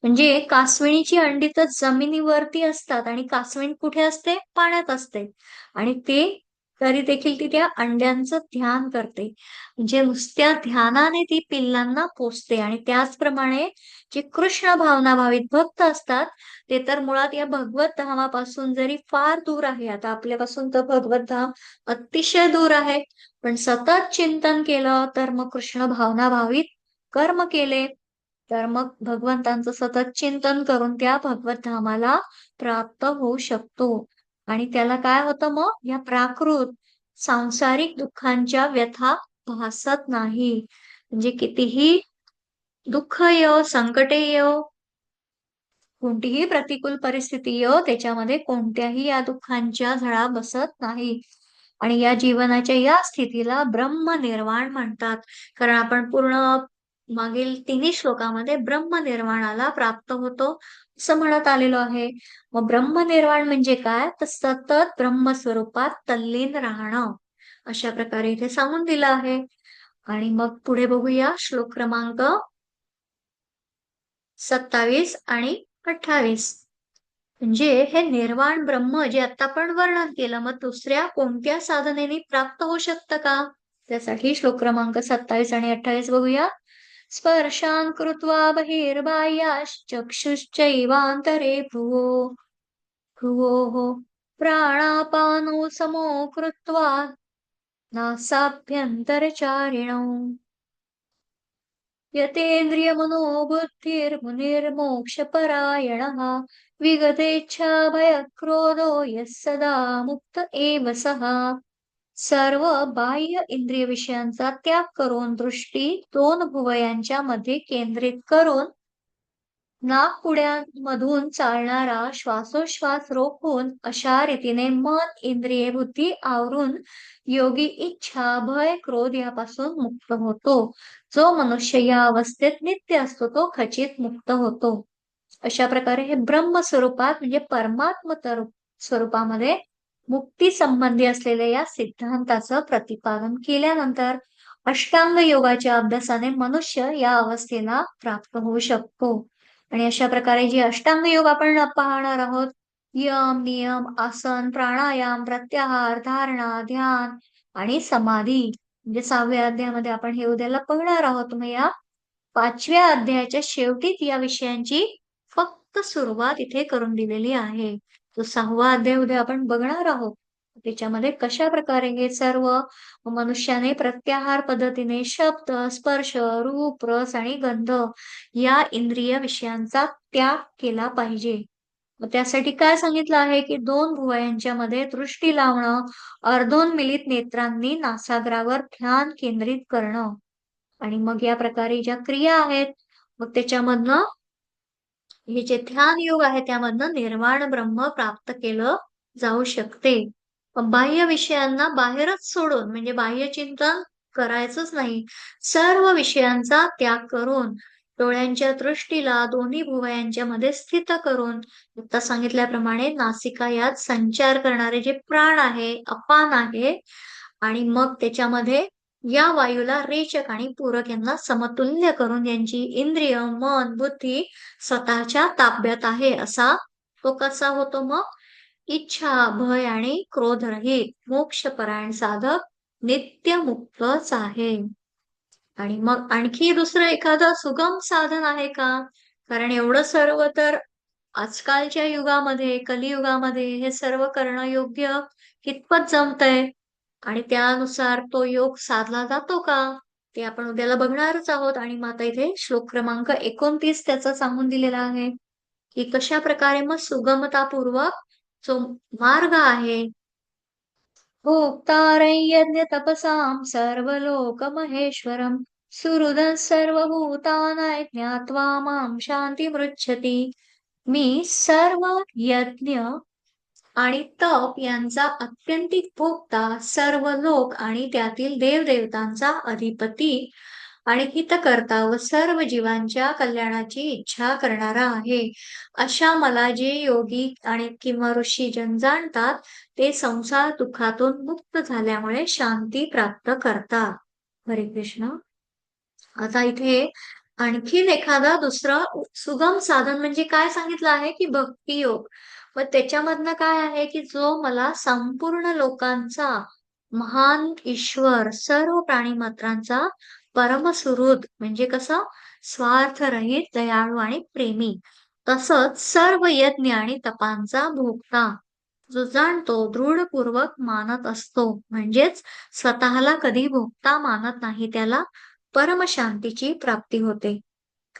Speaker 1: म्हणजे कासविणीची अंडी तर जमिनीवरती असतात आणि कासवीण कुठे असते? पाण्यात असते. आणि ते तरी देखील ती त्या अंड्यांचं ध्यान करते. म्हणजे नुसत्या ध्यानाने ती पिल्लांना पोसते आणि त्याचप्रमाणे जे कृष्ण भावनाभावित भक्त असतात, ते तर मुळात या भगवत धामापासून जरी फार दूर आहे. आता आपल्यापासून तर भगवत धाम अतिशय दूर आहे. पण सतत चिंतन केलं तर मग कृष्ण भावनाभावित कर्म केले, तर मग भगवंतांचं सतत चिंतन करून त्या भगवत धामाला प्राप्त होऊ शकतो. आणि त्याला काय होतं मग? या प्राकृत सांसारिक दुःखांच्या व्यथा भासत नाही. म्हणजे कितीही दुःख येवो, संकटे येवो, कोणतीही प्रतिकूल परिस्थिती येवो, त्याच्यामध्ये कोणत्याही या दुःखांच्या झळा बसत नाही. आणि या जीवनाच्या या स्थितीला ब्रह्मनिर्वाण म्हणतात. कारण आपण पूर्ण मागील तिन्ही श्लोकामध्ये ब्रह्मनिर्वाणाला प्राप्त होतो, असं म्हणत आलेलो आहे. मग ब्रह्मनिर्वाण म्हणजे काय? तर सतत ब्रह्मस्वरूपात तल्लीन राहणं. अशा प्रकारे इथे सांगून दिलं आहे. आणि मग पुढे बघूया श्लोक क्रमांक 27 आणि 28. म्हणजे हे निर्वाण ब्रह्म जे आता आपण वर्णन केलं, मग दुसऱ्या कोणत्या साधनेने प्राप्त होऊ शकतं का? त्यासाठी श्लोक क्रमांक 27 आणि 28 बघूया. स्पर्शान् कृत्वा बहिर्बाह्याश्चक्षुश्चैवान्तरे भ्रुवोः प्राणापानौ समो कृत्वा नासाभ्यन्तरचारिणौ यतेन्द्रियमनोबुद्धिर्मुनिर्मोक्षपरायणः विगतेच्छाभयक्रोधो यः सदा मुक्त एव सः. सर्व बाह्य इंद्रिय विषयांचा त्याग करून दृष्टी दोन भुवयांच्या मध्ये केंद्रित करून नाकपुड्यांमधून चालणारा श्वासोश्वास रोखून अशा रीतीने मन, इंद्रिये, बुद्धी आवरून योगी इच्छा, भय, क्रोध यापासून मुक्त होतो. जो मनुष्य या अवस्थेत नित्य असतो तो खचित मुक्त होतो. अशा प्रकारे हे ब्रह्म स्वरूपात म्हणजे परमात्म स्वरूपामध्ये मुक्ती संबंधी असलेल्या या सिद्धांताचं प्रतिपादन केल्यानंतर अष्टांग योगाच्या अभ्यासाने मनुष्य या अवस्थेला प्राप्त होऊ शकतो. आणि अशा प्रकारे जे अष्टांग योग आपण पाहणार आहोत, यम, नियम, आसन, प्राणायाम, प्रत्याहार, धारणा, ध्यान आणि समाधी. म्हणजे 6व्या अध्यायामध्ये आपण हे उद्याला बघणार आहोत. मग या 5व्या अध्यायाच्या शेवटीच या विषयांची फक्त सुरुवात इथे करून दिलेली आहे. तो 6वा अध्याय उद्या आपण बघणार आहोत. त्याच्यामध्ये कशा प्रकारे हे सर्व मनुष्याने प्रत्याहार पद्धतीने शब्द, स्पर्श, रूप, रस आणि गंध या इंद्रिय विषयांचा त्याग केला पाहिजे. मग त्यासाठी काय सांगितलं आहे की दोन भुवयांच्या मध्ये दृष्टी लावणं, अर्धोन्मिलित नेत्रांनी नासाग्रावर ध्यान केंद्रित करणं आणि मग या प्रकारे ज्या क्रिया आहेत, मग त्याच्यामधनं हे जे ध्यान योग आहे त्यामधनं निर्वाण ब्रह्म प्राप्त केलं जाऊ शकते. पण बाह्य विषयांना बाहेरच सोडून म्हणजे बाह्य चिंतन करायचंच नाही. सर्व विषयांचा त्याग करून डोळ्यांच्या दृष्टीला दोन्ही भुवयांच्या मध्ये स्थित करून आता सांगितल्याप्रमाणे नासिका यात संचार करणारे जे प्राण आहे, अपान आहे आणि मग त्याच्यामध्ये या वायूला रेचक आणि पूरक यांना समतुल्य करून यांची इंद्रिय, मन, बुद्धी स्वतःच्या ताब्यात आहे असा तो कसा होतो मग? इच्छा, भय आणि क्रोधरहित मोक्षपरायण साधक नित्य मुक्तच आहे. आणि मग आणखी दुसरं एखादं सुगम साधन आहे का? कारण एवढं सर्व तर आजकालच्या युगामध्ये, कलियुगामध्ये हे सर्व करणं योग्य कितपत जमतंय? आणि त्यानुसार तो योग साधला जातो का? ते आपण उद्याला बघणारच आहोत. आणि मग आता इथे श्लोक क्रमांक 29 त्याचा सांगून दिलेला आहे, की कशा प्रकारे मग सुगमतापूर्वक जो मार्ग आहे, भोक्तारं यज्ञतपसां सर्वलोकमहेश्वरं सुहृदः सर्वभूतानां ज्ञात्वा मां शान्तिमृच्छति. मी सर्व यज्ञ आणि तप यांचा अत्यंतिक भोक्ता, सर्व लोक आणि त्यातील देवदेवतांचा अधिपती आणि हितकर्ता व सर्व जीवांच्या कल्याणाची इच्छा करणारा आहे. अशा मला जे योगी आणि किंवा ऋषी जन जाणतात ते संसार दुःखातून मुक्त झाल्यामुळे शांती प्राप्त करतात. हरे कृष्ण. आता इथे आणखीन एखादा दुसरं सुगम साधन म्हणजे काय सांगितलं आहे की भक्ती योग. मग त्याच्यामधनं काय आहे की जो मला संपूर्ण लोकांचा महान ईश्वर, सर्व प्राणीमात्रांचा परमसुहृद म्हणजे कसं स्वार्थरहित, दयाळू आणि प्रेमी, तसंच सर्व यज्ञ आणि तपांचा भोगता जो जाणतो, दृढपूर्वक मानत असतो, म्हणजेच स्वतःला कधी भोगता मानत नाही, त्याला परमशांतीची प्राप्ती होते.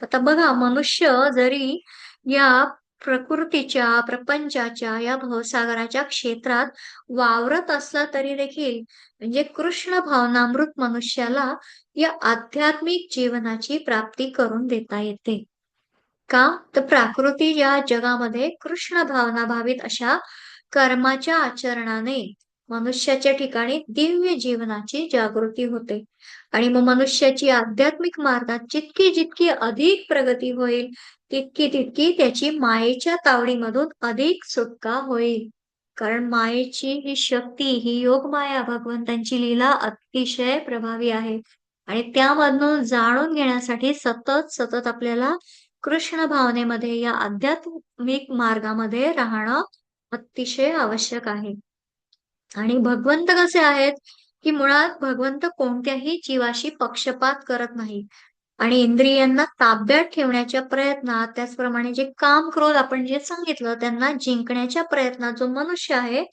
Speaker 1: आता बघा, मनुष्य जरी या प्रकृतीच्या, प्रपंचाच्या, या भवसागराच्या क्षेत्रात वावरत असला तरी देखील म्हणजे कृष्ण भावनामृत मनुष्याला या आध्यात्मिक जीवनाची प्राप्ती करून देता येते. का? तर प्राकृती या जगामध्ये कृष्ण भावना भावित अशा कर्माच्या आचरणाने मनुष्याच्या ठिकाणी दिव्य जीवनाची जागृती होते. आणि मग मनुष्याची आध्यात्मिक मार्गात जितकी जितकी अधिक प्रगती होईल, तितकी तितकी त्याची मायेच्या तावडीमधून अधिक सुटका होईल. कारण मायेची ही शक्ती, ही योगमाया भगवंतांची लीला अतिशय प्रभावी आहे. आणि त्यामधून जाणून घेण्यासाठी सतत सतत आपल्याला कृष्ण भावनेमध्ये या आध्यात्मिक मार्गामध्ये राहणं अतिशय आवश्यक आहे. आणि भगवंत कसे आहेत, की मुळात भगवंत कोणत्याही जीवाशी पक्षपात करत नाही. आणि इंद्रियांना ताब्यात ठेवण्याच्या प्रयत्नात, त्याचप्रमाणे जे काम, क्रोध आपण जे सांगितलं त्यांना जिंकण्याच्या प्रयत्नात जो मनुष्य आहे,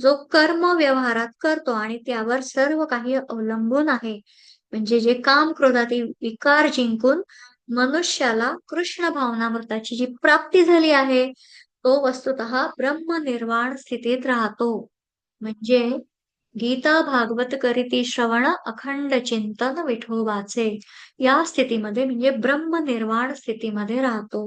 Speaker 1: जो कर्म व्यवहारात करतो आणि त्यावर सर्व काही अवलंबून आहे, म्हणजे जे काम, क्रोधातील विकार जिंकून मनुष्याला कृष्ण भावनामृताची जी प्राप्ती झाली आहे, तो वस्तुतः ब्रह्मनिर्वाण स्थितीत राहतो. म्हणजे गीता भागवत करीती श्रवण अखंड चिंतन विठोबाचे या स्थितीमध्ये म्हणजे ब्रह्मनिर्वाण स्थितीमध्ये राहतो.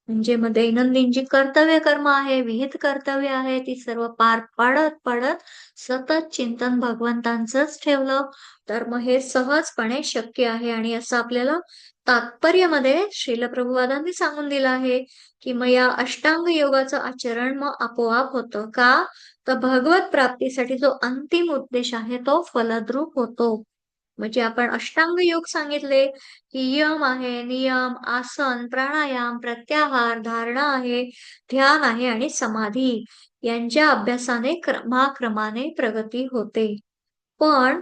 Speaker 1: म्हणजे मग दैनंदिन जी कर्तव्य कर्म आहे, विहित कर्तव्य आहे, ती सर्व पार पाडत पाडत सतत चिंतन भगवंतांचंच ठेवलं तर मग हे सहजपणे शक्य आहे. आणि असं आपल्याला तात्पर्यामध्ये श्रील प्रभुपादांनी सांगून दिलं आहे की मग या अष्टांग योगाचं आचरण मग आपोआप होतं. का? तर भगवत प्राप्तीसाठी जो अंतिम उद्देश आहे तो फलद्रूप होतो. म्हणजे आपण अष्टांग योग सांगितले की यम आहे, नियम, आसन, प्राणायाम, प्रत्याहार, धारणा आहे, ध्यान आहे आणि समाधी यांच्या अभ्यासाने क्रमाक्रमाने प्रगती होते. पण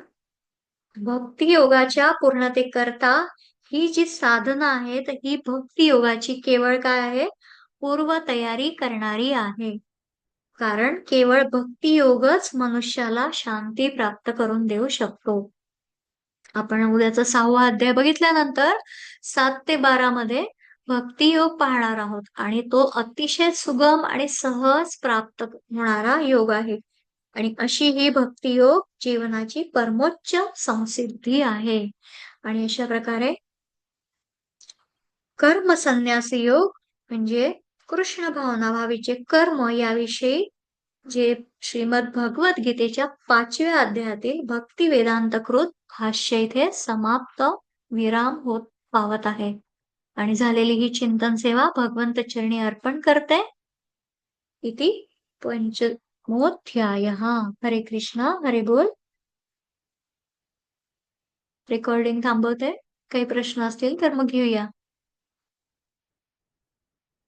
Speaker 1: भक्ती योगाच्या पूर्णतेकरता ही जी साधना आहेत, ही भक्ती योगाची केवळ काय आहे? पूर्वतयारी करणारी आहे. कारण केवळ भक्ती योगच मनुष्याला शांती प्राप्त करून देऊ शकतो. आपण उद्याचा 6वा अध्याय बघितल्यानंतर 7 ते 12 मध्ये भक्ती योग पाहणार आहोत आणि तो अतिशय सुगम आणि सहज प्राप्त होणारा योग आहे. आणि अशी ही भक्ती योग जीवनाची परमोच्च संसिद्धी आहे. आणि अशा प्रकारे कर्म संन्यासी योग म्हणजे कृष्ण भावनाभावीचे कर्म याविषयी जे श्रीमद भगवत गीतेच्या 5व्या अध्यायातील भक्ती वेदांत कृत भाष्य इथे समाप्त विराम होत पावत आहे. आणि झालेली ही चिंतन सेवा भगवंत चरणी अर्पण करते. इति पंचमोऽध्यायः. हरे कृष्णा. हरे बोल. रेकॉर्डिंग थांबवते. काही प्रश्न असतील तर मग घेऊया.